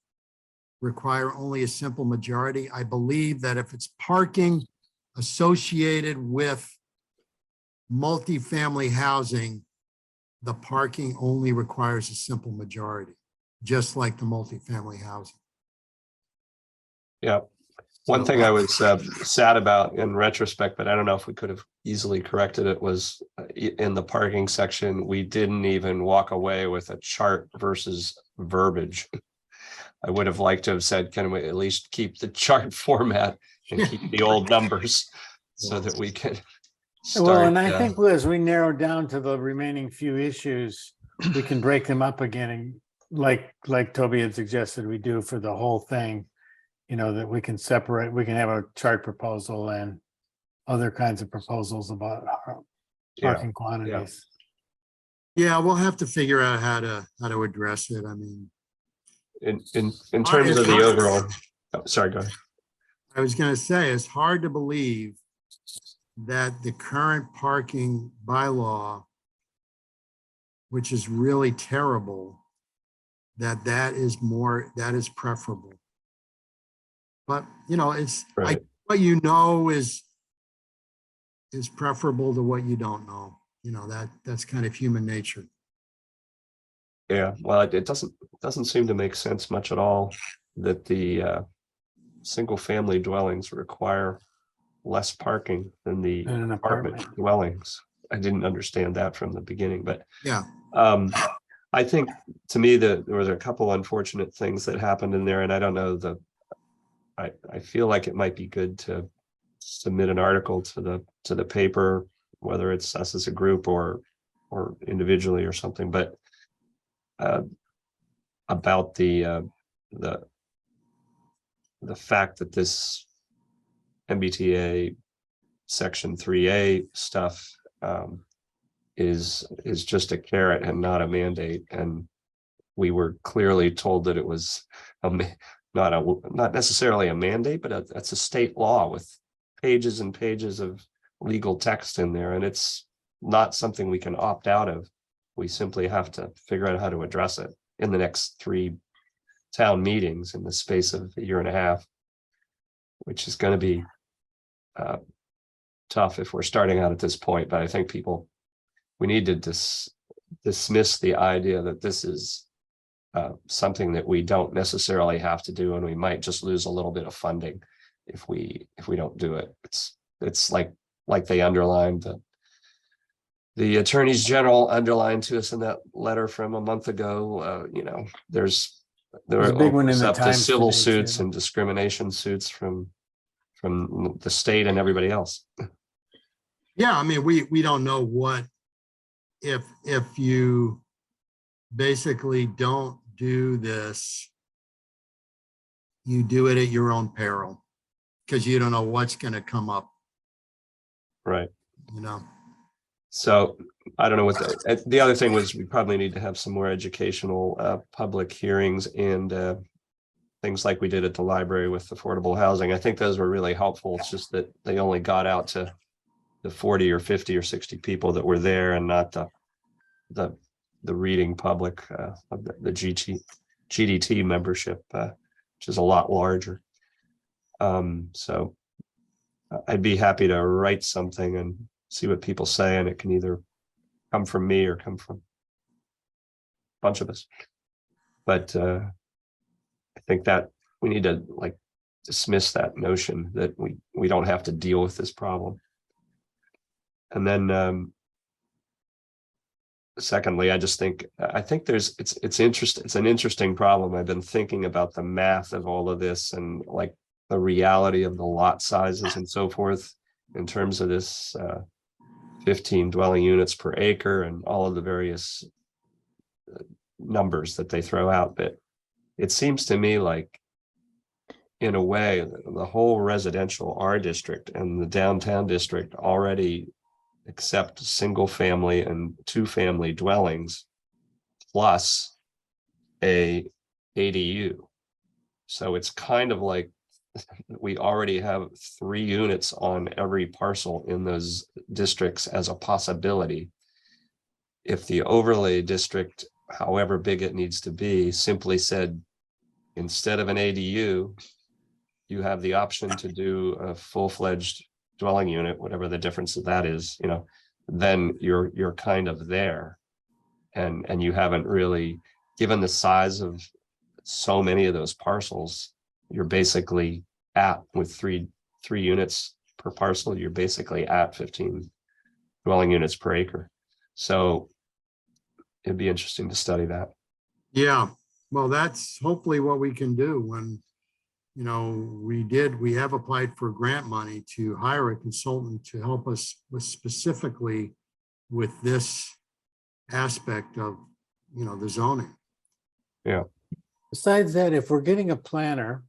require only a simple majority. I believe that if it's parking associated with multifamily housing, the parking only requires a simple majority. just like the multifamily housing. Yeah. One thing I was sad about in retrospect, but I don't know if we could have easily corrected it, was in the parking section, we didn't even walk away with a chart versus verbiage. I would have liked to have said, can we at least keep the chart format and keep the old numbers so that we can start. Well, and I think as we narrow down to the remaining few issues, we can break them up again, and like Toby had suggested we do for the whole thing. You know, that we can separate, we can have a chart proposal and other kinds of proposals about parking quantities. Yeah, we'll have to figure out how to address it. I mean, in terms of the overall, sorry, go ahead. I was going to say, it's hard to believe that the current parking bylaw, which is really terrible, that is preferable. But, you know, it's Right. what you know is preferable to what you don't know. You know, that's kind of human nature. Yeah, well, it doesn't seem to make sense much at all that the single family dwellings require less parking than the In an apartment dwellings. I didn't understand that from the beginning, but Yeah. I think, to me, that there was a couple unfortunate things that happened in there, and I don't know I feel like it might be good to submit an article to the paper, whether it's us as a group or individually or something, but about the fact that this MBTA section 3A stuff is just a carrot and not a mandate, and we were clearly told that it was not necessarily a mandate, but that's a state law with pages and pages of legal text in there, and it's not something we can opt out of. We simply have to figure out how to address it in the next 3 town meetings in the space of a year and a half, which is going to be tough if we're starting out at this point. But I think we need to dismiss the idea that this is something that we don't necessarily have to do, and we might just lose a little bit of funding if we don't do it. It's like they underlined, the attorneys general underlined to us in that letter from a month ago. You know, there There's a big one in the up to Times civil today, suits too. and discrimination suits from the state and everybody else. Yeah, I mean, we don't know what, if you basically don't do this, you do it at your own peril, because you don't know what's going to come up, Right. you know. So I don't know what the other thing was. We probably need to have some more educational public hearings and things like we did at the library with affordable housing. I think those were really helpful. It's just that they only got out to the 40 or 50 or 60 people that were there, and not the reading public of the GDT membership, which is a lot larger. So I'd be happy to write something and see what people say, and it can either come from me or come from a bunch of us. But I think that we need to dismiss that notion that we don't have to deal with this problem. And then secondly, I think it's interesting. It's an interesting problem. I've been thinking about the math of all of this, and the reality of the lot sizes and so forth in terms of this 15 dwelling units per acre and all of the various numbers that they throw out. But it seems to me like, in a way, the whole residential R district and the downtown district already accept single family and 2-family dwellings plus a ADU. So it's kind of like we already have 3 units on every parcel in those districts as a possibility. If the overlay district, however big it needs to be, simply said, instead of an ADU, you have the option to do a full-fledged dwelling unit, whatever the difference of that is, then you're kind of there, and you haven't really given the size of so many of those parcels, you're basically at, with three units per parcel, you're basically at 15 dwelling units per acre. So it'd be interesting to study that. Yeah, well, that's hopefully what we can do when, you know, we have applied for grant money to hire a consultant to help us with specifically with this aspect of, you know, the zoning. Yeah. Besides that, if we're getting a planner,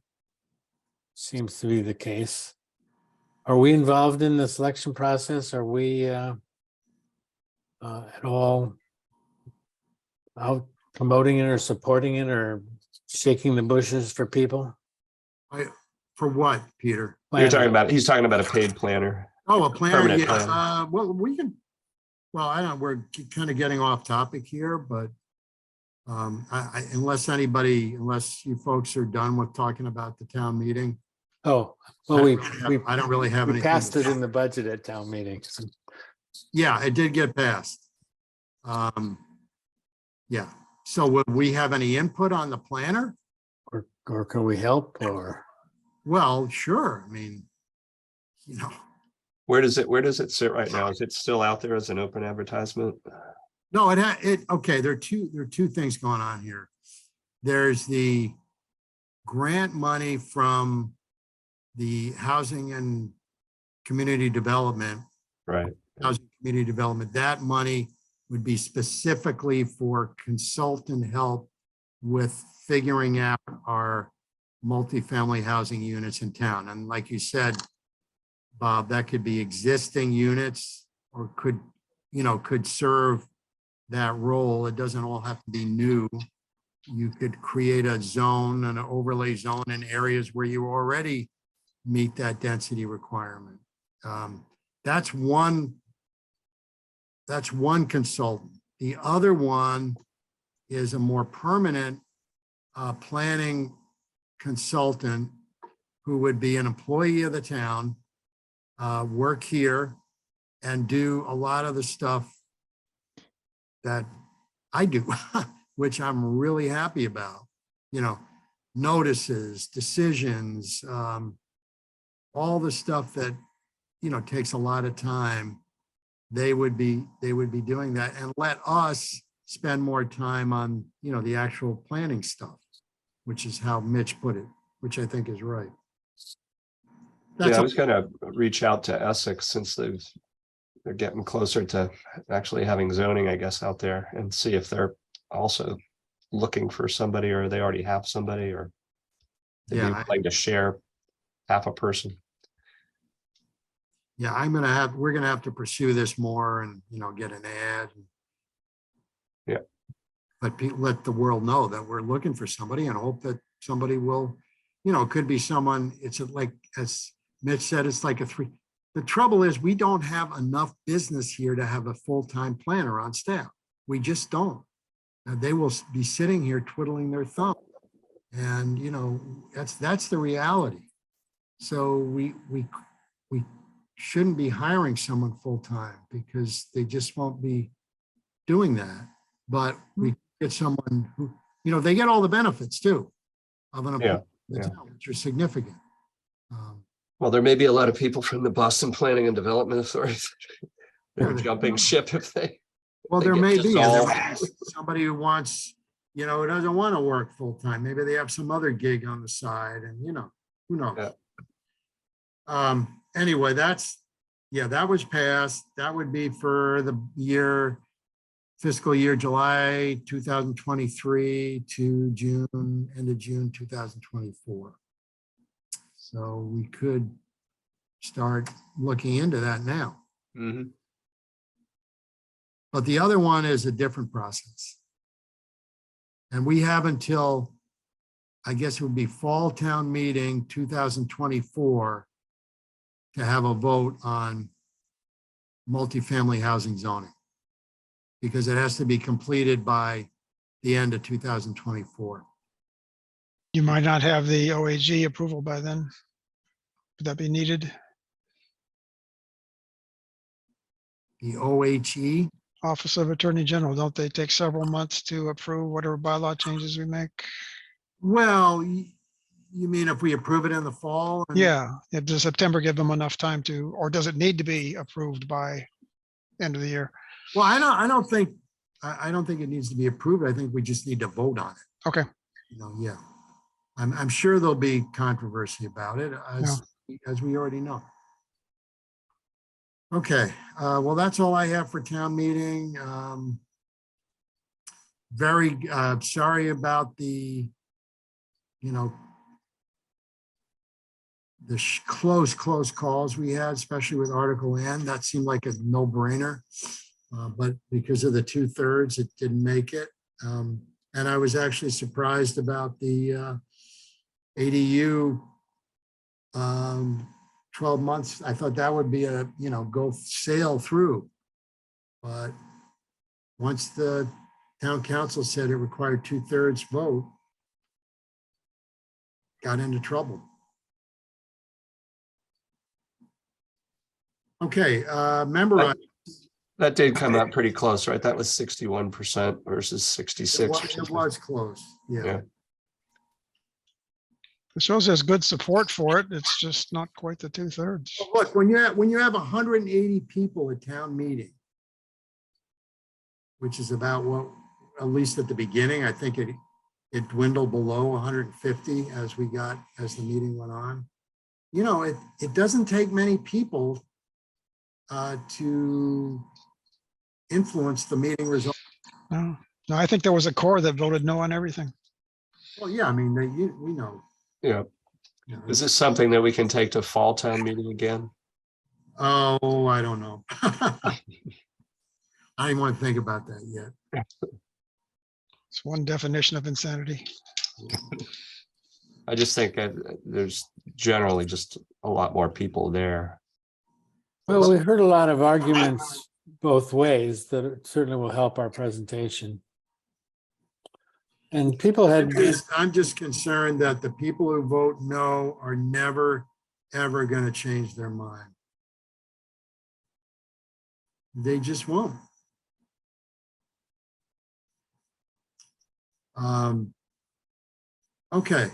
seems to be the case, are we involved in the selection process? Are we at all out promoting it or supporting it or shaking the bushes for people? For what, Peter? He's talking about a paid planner. Oh, a planner, Permanent yes. planner. Well, we can, well, I don't, we're kind of getting off topic here, but unless you folks are done with talking about the town meeting. Oh, well, I don't really have we anything. passed it in the budget at town meetings. Yeah, it did get passed. Yeah, so would we have any input on the planner? Or can we help or? Well, sure. I mean, you know, Where does it sit right now? Is it still out there as an open advertisement? no, okay, there are two things going on here. There's the grant money from the Housing and Community Development. Right. Housing Community Development. That money would be specifically for consultant help with figuring out our multifamily housing units in town. And like you said, Bob, that could be existing units or could serve that role. It doesn't all have to be new. You could create a zone and an overlay zone in areas where you already meet that density requirement. That's one consultant. The other one is a more permanent planning consultant who would be an employee of the town, work here and do a lot of the stuff that I do, which I'm really happy about, you know, notices, decisions, all the stuff that, you know, takes a lot of time. They would be doing that and let us spend more time on, you know, the actual planning stuff, which is how Mitch put it, which I think is right. Yeah, I was gonna reach out to Essex since they're getting closer to actually having zoning, I guess, out there and see if they're also looking for somebody or they already have somebody or they'd be willing to share half a person. Yeah, we're gonna have to pursue this more and, you know, get an ad. Yeah. Let the world know that we're looking for somebody and hope that somebody will, you know, it could be someone, it's like, as Mitch said, it's like the trouble is we don't have enough business here to have a full-time planner on staff. We just don't. And they will be sitting here twiddling their thumb. And, you know, that's the reality. So we shouldn't be hiring someone full-time because they just won't be doing that. But we get someone who, you know, they get all the benefits too of an employee, which are significant. Well, there may be a lot of people from the Boston Planning and Development Authority that are jumping ship if they. Well, there may be somebody who wants, you know, who doesn't want to work full-time. Maybe they have some other gig on the side and, you know, who knows? Yeah. Anyway, that was passed. That would be for the fiscal year, July 2023 to end of June 2024. So we could start looking into that now. Mm-hmm. But the other one is a different process. And we have until, I guess it would be fall town meeting 2024 to have a vote on multifamily housing zoning, because it has to be completed by the end of 2024. You might not have the OAG approval by then. Would that be needed? The OHE? Office of Attorney General? Don't they take several months to approve whatever bylaw changes we make? Well, you mean if we approve it in the fall? Yeah, does September give them enough time to, or does it need to be approved by end of the year? Well, I don't think it needs to be approved. I think we just need to vote on it. Okay, Yeah. I'm sure there'll be controversy about it, as we already know. Okay, well, that's all I have for town meeting. Very sorry about the close calls we had, especially with Article N. That seemed like a no-brainer. But because of the 2/3, it didn't make it. And I was actually surprised about the ADU 12 months. I thought that would be go sail through. But once the town council said it required 2/3 vote, got into trouble. Okay, member. That did come out pretty close, right? That was 61% versus 66. It was close, yeah. it shows there's good support for it. It's just not quite the 2/3. Well, look, when you have 180 people at town meeting, which is about what, at least at the beginning, I think it dwindled below 150 as the meeting went on. It doesn't take many people to influence the meeting result. No, I think there was a core that voted no on everything. Well, yeah, I mean, we know. Yeah. Is this something that we can take to fall town meeting again? Oh, I don't know. I didn't want to think about that yet. It's one definition of insanity. I just think that there's generally just a lot more people there. Well, we heard a lot of arguments both ways that it certainly will help our presentation. And people had. I'm just concerned that the people who vote no are never, ever going to change their mind. They just won't. Okay,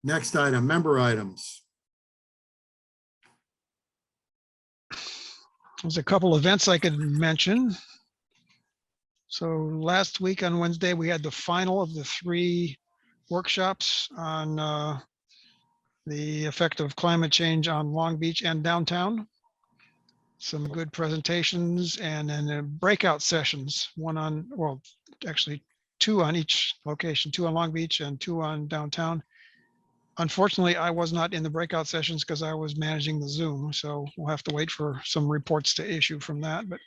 next item, member items. There's a couple events I could mention. So last week on Wednesday, we had the final of the 3 workshops on the effect of climate change on Long Beach and downtown. Some good presentations, and then breakout sessions, actually 2 on each location, 2 on Long Beach and 2 on downtown. Unfortunately, I was not in the breakout sessions because I was managing the Zoom, so we'll have to wait for some reports to issue from that, but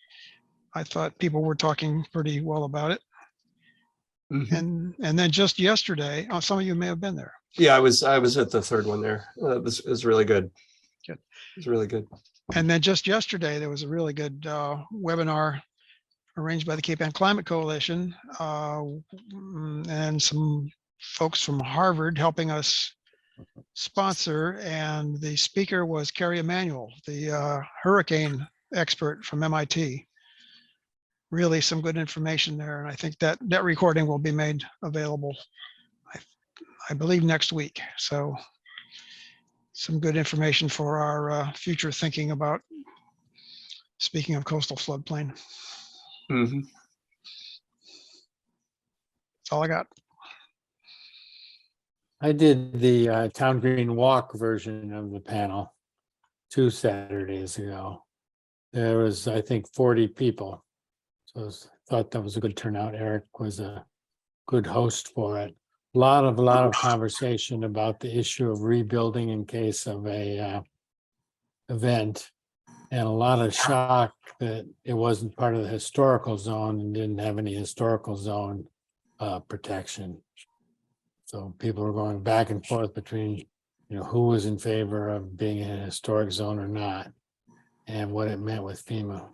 I thought people were talking pretty well about it. And then just yesterday, some of you may have been there. Yeah, I was at the 3rd one there. It was really good. Good. It was really good. And then just yesterday, there was a really good webinar arranged by the Cape Ann Climate Coalition and some folks from Harvard helping us sponsor. And the speaker was Carrie Emanuel, the hurricane expert from MIT. Really some good information there. And I think that recording will be made available, I believe, next week. So some good information for our future thinking about, speaking of coastal floodplain. That's all I got. I did the Town Green Walk version of the panel 2 Saturdays ago. There was, I think, 40 people. So I thought that was a good turnout. Eric was a good host for it. A lot of conversation about the issue of rebuilding in case of a event, and a lot of shock that it wasn't part of the historical zone and didn't have any historical zone protection. So people were going back and forth between, who was in favor of being in a historic zone or not, and what it meant with FEMA.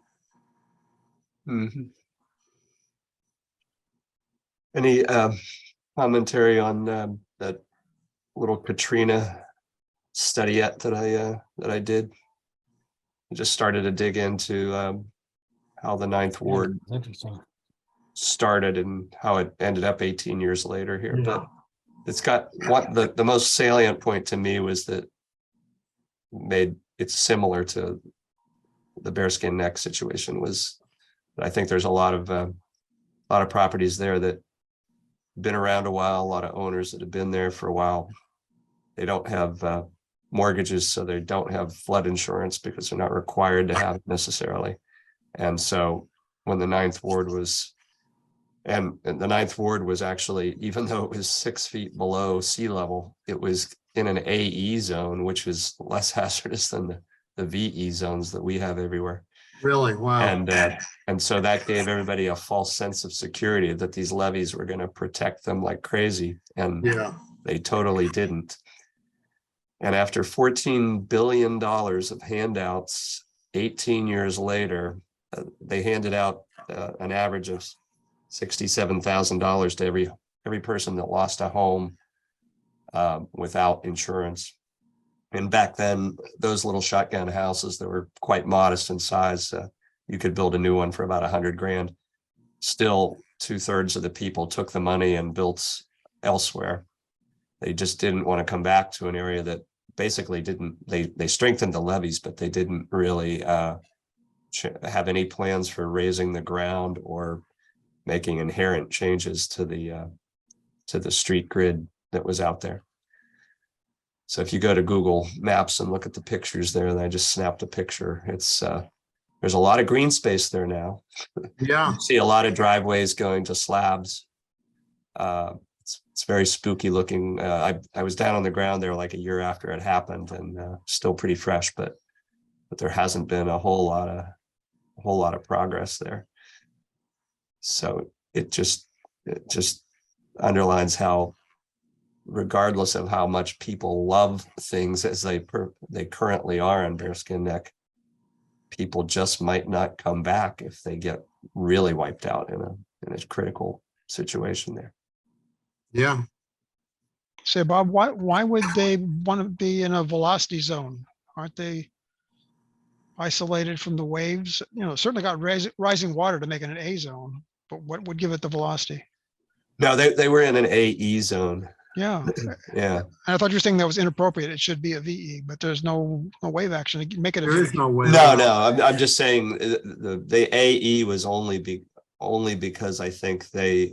Any commentary on that little Katrina studyette that I did? I just started to dig into how the Ninth Ward Interesting. started and how it ended up 18 years later here. Yeah. But it's got what the most salient point to me was that made it similar to the Bearskin Neck situation was, I think there's a lot of properties there that been around a while, a lot of owners that have been there for a while. They don't have mortgages, so they don't have flood insurance because they're not required to have it necessarily. And so when the Ninth Ward was, and the Ninth Ward was actually, even though it was 6 feet below sea level, it was in an AE zone, which was less hazardous than the VE zones that we have everywhere. Really? Wow. And so that gave everybody a false sense of security that these levees were going to protect them like crazy. And Yeah. they totally didn't. And after $14 billion of handouts, 18 years later, they handed out an average of $67,000 to every person that lost a home without insurance. And back then, those little shotgun houses that were quite modest in size, you could build a new one for about $100,000. Still, 2/3 of the people took the money and built elsewhere. They just didn't want to come back to an area that basically didn't, they strengthened the levees, but they didn't really have any plans for raising the ground or making inherent changes to the street grid that was out there. So if you go to Google Maps and look at the pictures there, and I just snapped a picture, it's there's a lot of green space there now. Yeah. You see a lot of driveways going to slabs. It's very spooky looking. I was down on the ground there like a year after it happened, and still pretty fresh, but there hasn't been a whole lot of progress there. So it just underlines how, regardless of how much people love things as they currently are in Bearskin Neck, people just might not come back if they get really wiped out in a critical situation there. Yeah. Say, Bob, why would they want to be in a velocity zone? Aren't they isolated from the waves? You know, certainly got rising water to make it an A zone, but what would give it the velocity? No, they were in an AE zone. Yeah. Yeah. And I thought you were saying that was inappropriate. It should be a VE, but there's no wave action. Make it a There is VE. no way. No, I'm just saying the AE was only because I think they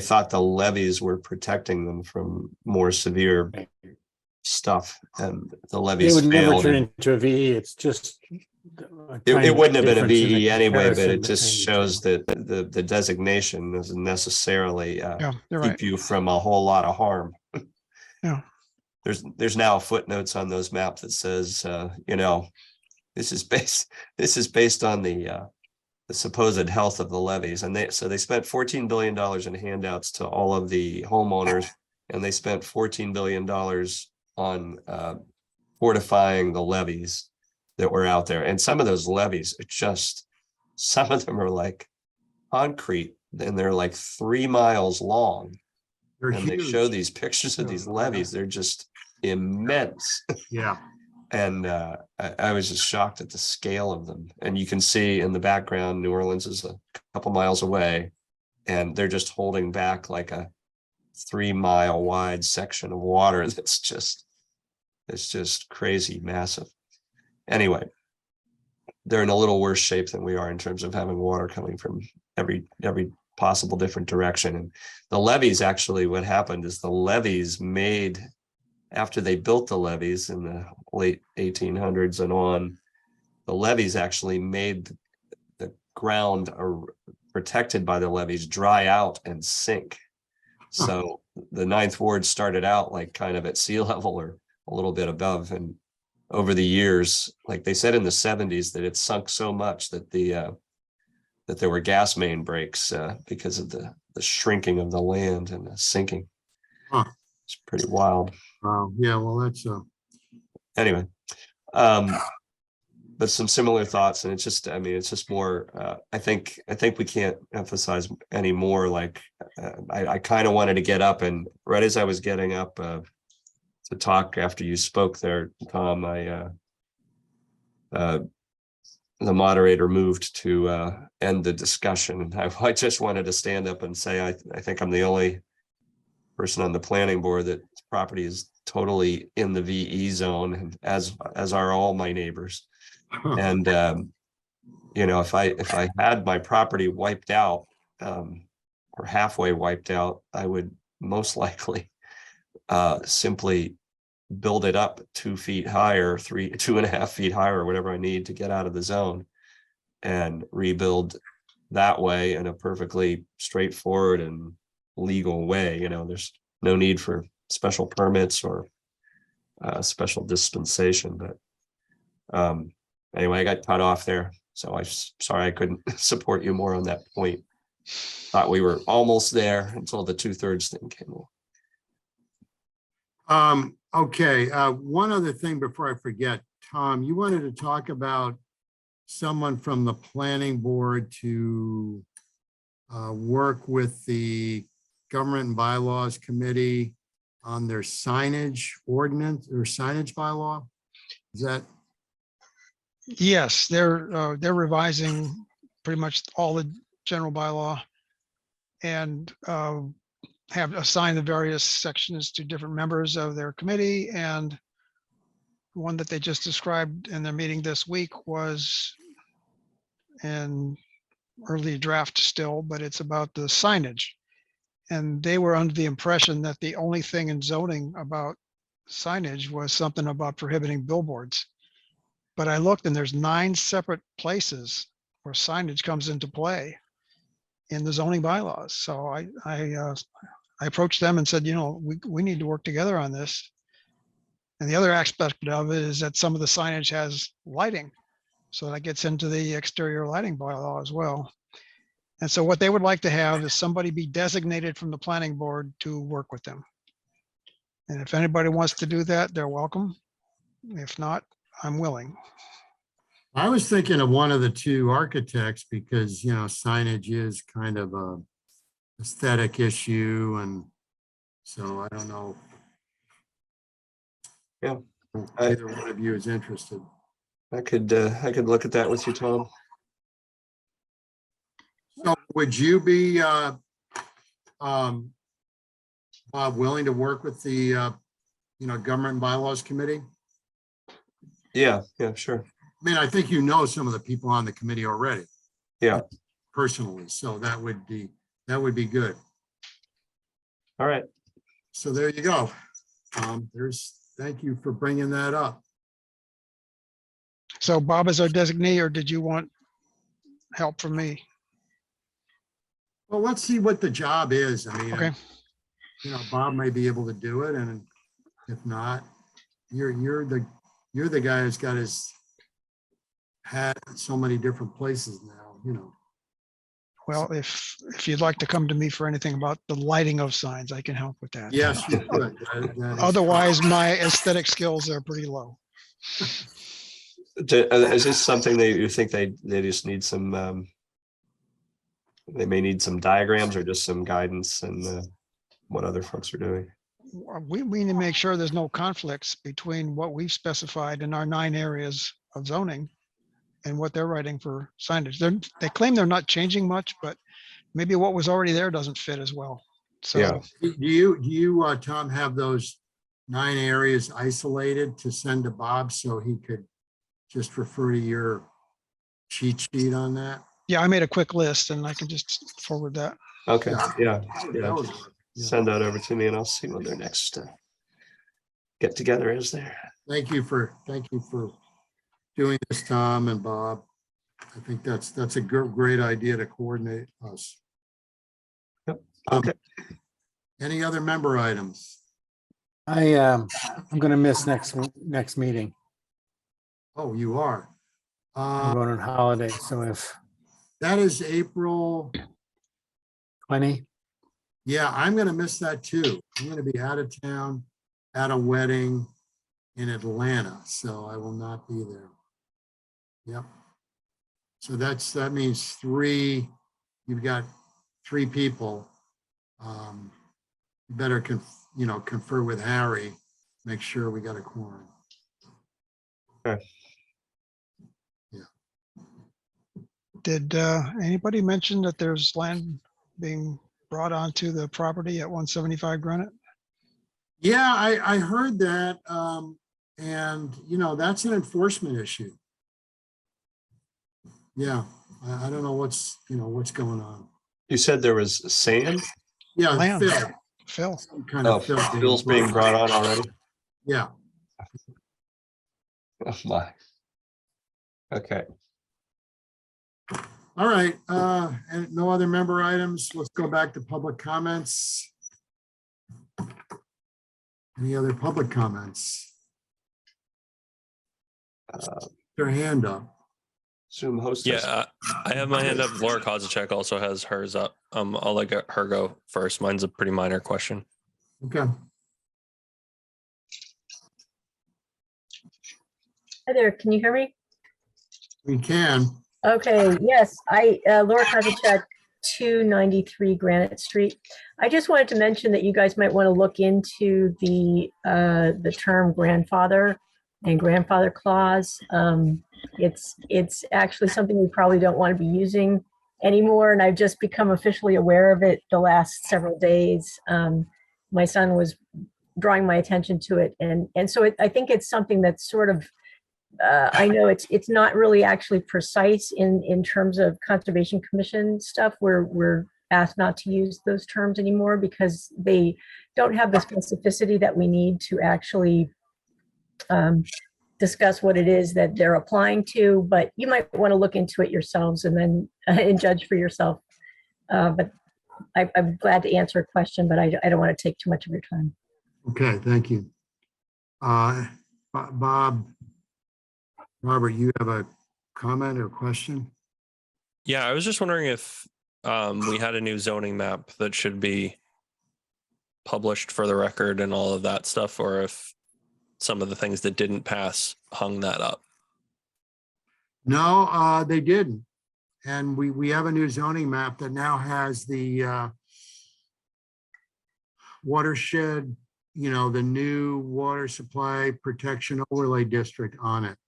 thought the levees were protecting them from more severe stuff, and the It levees would never failed. turn into a VE. It's just. It wouldn't have been a VE anyway, but comparison it just between the shows two. that the designation doesn't necessarily Yeah, you're keep right. you from a whole lot of harm. Yeah. There's now footnotes on those maps that says, this is based on the supposed health of the levees, and they spent $14 billion in handouts to all of the homeowners, and they spent $14 billion on fortifying the levees that were out there. And some of those levees some of them are like concrete, and they're like 3 miles long. They're And they huge. show these pictures of these levees. They're just immense. Yeah. And I was just shocked at the scale of them. And you can see in the background, New Orleans is a couple miles away, and they're just holding back like a 3 mile wide section of water that's just crazy massive. Anyway, they're in a little worse shape than we are in terms of having water coming from every possible different direction. And the levees, actually, what happened is the levees made, after they built the levees in the late 1800s and on, the levees actually made the ground protected by the levees dry out and sink. So the Ninth Ward started out like kind of at sea level or a little bit above, and over the years, like they said in the 70s, that it sunk so much that that there were gas main breaks because of the shrinking of the land and the sinking. Huh. It's pretty wild. Yeah. Well, that's Anyway, but some similar thoughts, and it's just more. I think we can't emphasize any more. Like I kind of wanted to get up, and right as I was getting up to talk after you spoke there, Tom, I the moderator moved to end the discussion. I just wanted to stand up and say, I think I'm the only person on the planning board that property is totally in the VE zone, and as are all my neighbors. And you know, if I had my property wiped out, or halfway wiped out, I would most likely simply build it up 2 feet higher, 2.5 feet higher, or whatever I need to get out of the zone, and rebuild that way in a perfectly straightforward and legal way. You know, there's no need for special permits or special dispensation. But anyway, I got cut off there, so I'm sorry I couldn't support you more on that point. Thought we were almost there until the 2/3 thing came along. Okay, one other thing before I forget, Tom, you wanted to talk about someone from the planning board to work with the government and bylaws committee on their signage ordinance or signage bylaw. Is that? Yes, they're revising pretty much all the general bylaw and have assigned the various sections to different members of their committee. And one that they just described in their meeting this week was in early draft still, but it's about the signage. And they were under the impression that the only thing in zoning about signage was something about prohibiting billboards. But I looked and there's 9 separate places where signage comes into play in the zoning bylaws. So I approached them and said, you know, we need to work together on this. And the other aspect of it is that some of the signage has lighting. So that gets into the exterior lighting bylaw as well. And so what they would like to have is somebody be designated from the planning board to work with them. And if anybody wants to do that, they're welcome. If not, I'm willing. I was thinking of one of the 2 architects because, you know, signage is kind of a aesthetic issue, and so I don't know. Yeah, Either one of you is interested. I could look at that with you, Tom. So would you be willing to work with the you know, government and bylaws committee? Yeah, sure. I mean, I think you know some of the people on the committee already. Yeah. Personally, so that would be good. All right. So there you go. Thank you for bringing that up. So Bob is our designee, or did you want help from me? Well, let's see what the job is. I mean, Okay. you know, Bob may be able to do it, and if not, you're the guy who's got his hat in so many different places now, you know. Well, if you'd like to come to me for anything about the lighting of signs, I can help with that. Yes, you could. That is- Otherwise, my aesthetic skills are pretty low. Is this something that you think they just need some, they may need some diagrams or just some guidance and what other folks are doing? We need to make sure there's no conflicts between what we've specified in our 9 areas of zoning and what they're writing for signage. They claim they're not changing much, but maybe what was already there doesn't fit as well. So Yeah. Do you, Tom, have those 9 areas isolated to send to Bob so he could just refer to your cheat sheet on that? yeah, I made a quick list and I can just forward that. Okay. Yeah. That would work. Yeah. Send that over to me and I'll see when their next get together is there. Thank you for doing this, Tom and Bob. I think that's a great idea to coordinate us. Yep. Okay. Any other member items? I'm gonna miss next meeting. Oh, you are. I'm going on holiday, so if That is April. 20, Yeah, I'm gonna miss that too. I'm gonna be out of town at a wedding in Atlanta, so I will not be there. Yep. So that means 3, you've got 3 people. You better confer with Harry, make sure we got a quorum. Okay. Yeah. Did anybody mention that there's land being brought onto the property at 175 Granite? Yeah, I heard that. And that's an enforcement issue. Yeah, I don't know what's going on. You said there was sand? Yeah, Land. Phil. Phil, Some kind Oh, of Phil Phil's being brought on already? Yeah. Oh my. Okay. All right. And no other member items. Let's go back to public comments. Any other public comments? Their hand up. Zoom hostess. Yeah, I have my hand up. Laura Kozacek also has hers up. I'll let her go first. Mine's a pretty minor question. Okay. Hi there, can you hear me? We can. Okay, yes, Laura Kozacek, 293 Granite Street. I just wanted to mention that you guys might want to look into the term grandfather and grandfather clause. It's actually something we probably don't want to be using anymore, and I've just become officially aware of it the last several days. My son was drawing my attention to it, and so I think it's something that's sort of I know it's not really actually precise in terms of Conservation Commission stuff. We're asked not to use those terms anymore because they don't have the specificity that we need to actually discuss what it is that they're applying to. But you might want to look into it yourselves and then and judge for yourself. But I'm glad to answer a question, but I don't want to take too much of your time. Okay, thank you. Robert, you have a comment or question? Yeah, I was just wondering if we had a new zoning map that should be published for the record and all of that stuff, or if some of the things that didn't pass hung that up. No, they didn't. And we have a new zoning map that now has the watershed, the new water supply protection overlay district on it.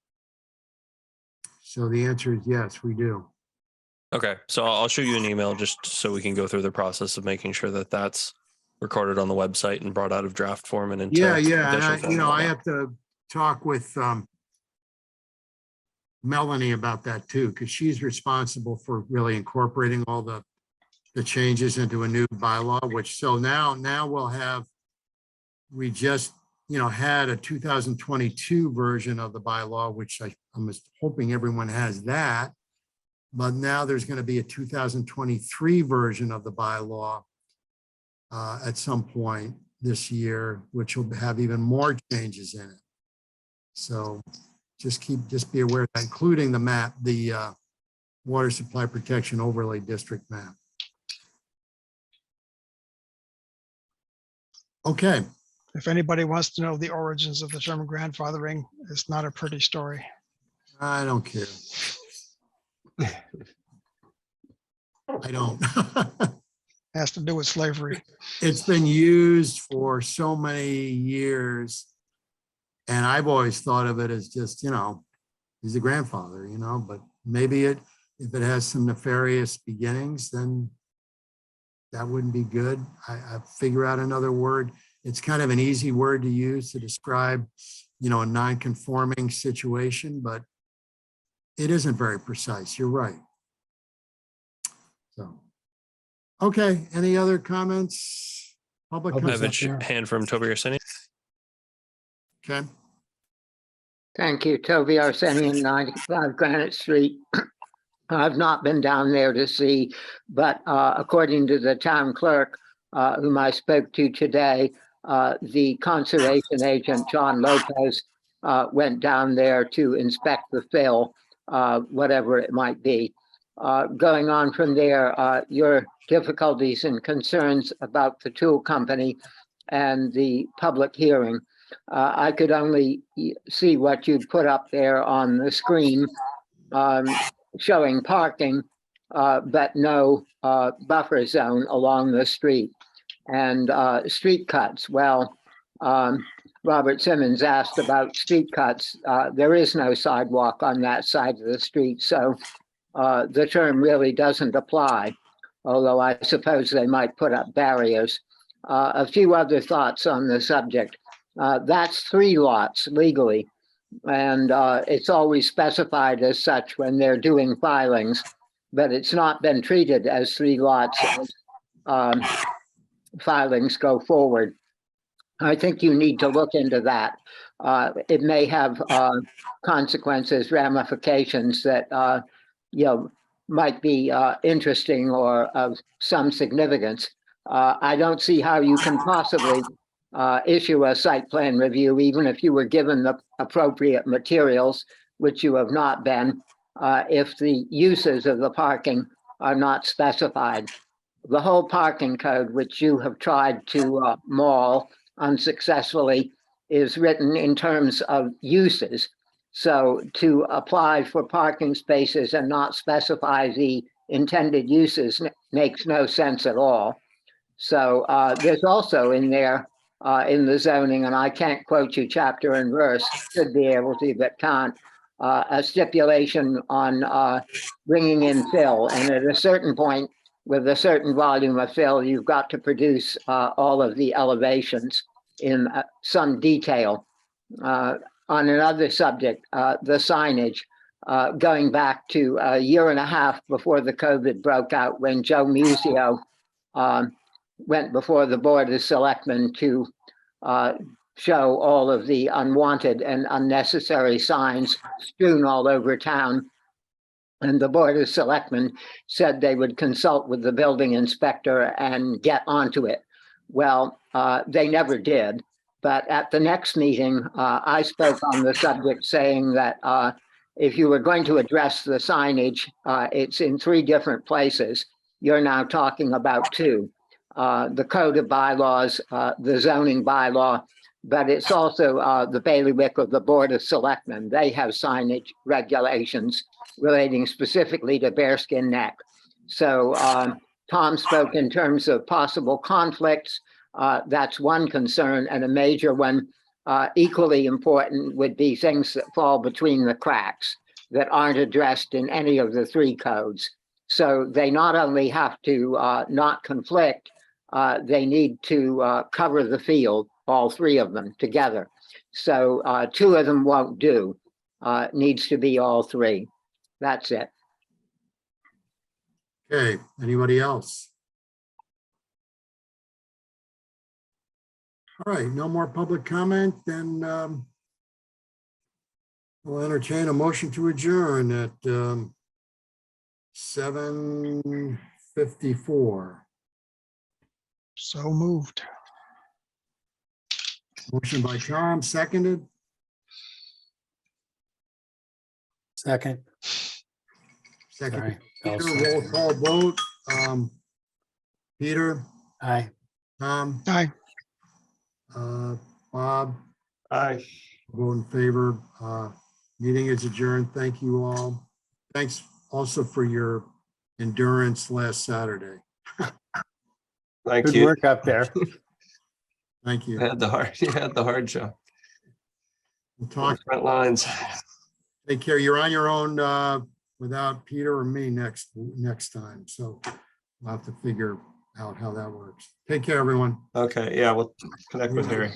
So the answer is yes, we do. Okay, so I'll shoot you an email just so we can go through the process of making sure that that's recorded on the website and brought out of draft form and into Yeah. official And form and all I that. have to talk with Melanie about that too, because she's responsible for really incorporating all the changes into a new bylaw, which so now we'll have, we just, had a 2022 version of the bylaw, which I'm hoping everyone has that. But now there's going to be a 2023 version of the bylaw at some point this year, which will have even more changes in it. So just be aware of that, including the map, the water supply protection overlay district map. Okay. if anybody wants to know the origins of the term grandfathering, it's not a pretty story. I don't care. I don't. Has to do with slavery. It's been used for so many years. And I've always thought of it as just, he's a grandfather, but maybe if it has some nefarious beginnings, then that wouldn't be good. I figure out another word. It's kind of an easy word to use to describe, a non-conforming situation, but it isn't very precise. You're right. So, okay. Any other comments? Public I have comments? a hand from Toby Arseni. Okay. Thank you, Toby Arsenian, 95 Granite Street. I've not been down there to see, but according to the town clerk, whom I spoke to today, the conservation agent, John Lopez, went down there to inspect the fill, whatever it might be. Going on from there, your difficulties and concerns about the tool company and the public hearing. I could only see what you put up there on the screen showing parking, but no buffer zone along the street. And street cuts, well, Robert Simmons asked about street cuts. There is no sidewalk on that side of the street, so the term really doesn't apply, although I suppose they might put up barriers. A few other thoughts on the subject. That's 3 lots legally, and it's always specified as such when they're doing filings, but it's not been treated as 3 lots as filings go forward. I think you need to look into that. It may have consequences, ramifications that might be interesting or of some significance. I don't see how you can possibly issue a site plan review, even if you were given the appropriate materials, which you have not been, if the uses of the parking are not specified. The whole parking code, which you have tried to maul unsuccessfully, is written in terms of uses. So to apply for parking spaces and not specify the intended uses makes no sense at all. So there's also in there in the zoning, and I can't quote you chapter and verse, should be able to, but can't, a stipulation on bringing in fill. And at a certain point, with a certain volume of fill, you've got to produce all of the elevations in some detail. On another subject, the signage, going back to a year and a half before the COVID broke out, when Joe Musio went before the Board of Selectmen to show all of the unwanted and unnecessary signs strewn all over town. And the Board of Selectmen said they would consult with the building inspector and get onto it. Well, they never did. But at the next meeting, I spoke on the subject, saying that if you were going to address the signage, it's in 3 different places. You're now talking about 2. The Code of Bylaws, the zoning bylaw, but it's also the bailiwick of the Board of Selectmen. They have signage regulations relating specifically to bearskin neck. So Tom spoke in terms of possible conflicts. That's one concern, and a major one. Equally important would be things that fall between the cracks that aren't addressed in any of the 3 codes. So they not only have to not conflict, they need to cover the field, all 3 of them together. So 2 of them won't do. Needs to be all 3. That's it. Okay, anybody else? All right, no more public comment, then we'll entertain a motion to adjourn at 7:54. So moved. Motion by Tom, seconded. Second. Second. Sorry. Peter, roll call vote. Peter, Aye. Tom, Aye. Bob, Aye. vote in favor. Meeting is adjourned. Thank you all. Thanks also for your endurance last Saturday. Thank Good you. work up there. Thank You you. had the hard job. We'll talk. Front lines. Take care. You're on your own without Peter or me next time. So we'll have to figure out how that works. Take care, everyone. Okay, yeah, we'll connect with Harry.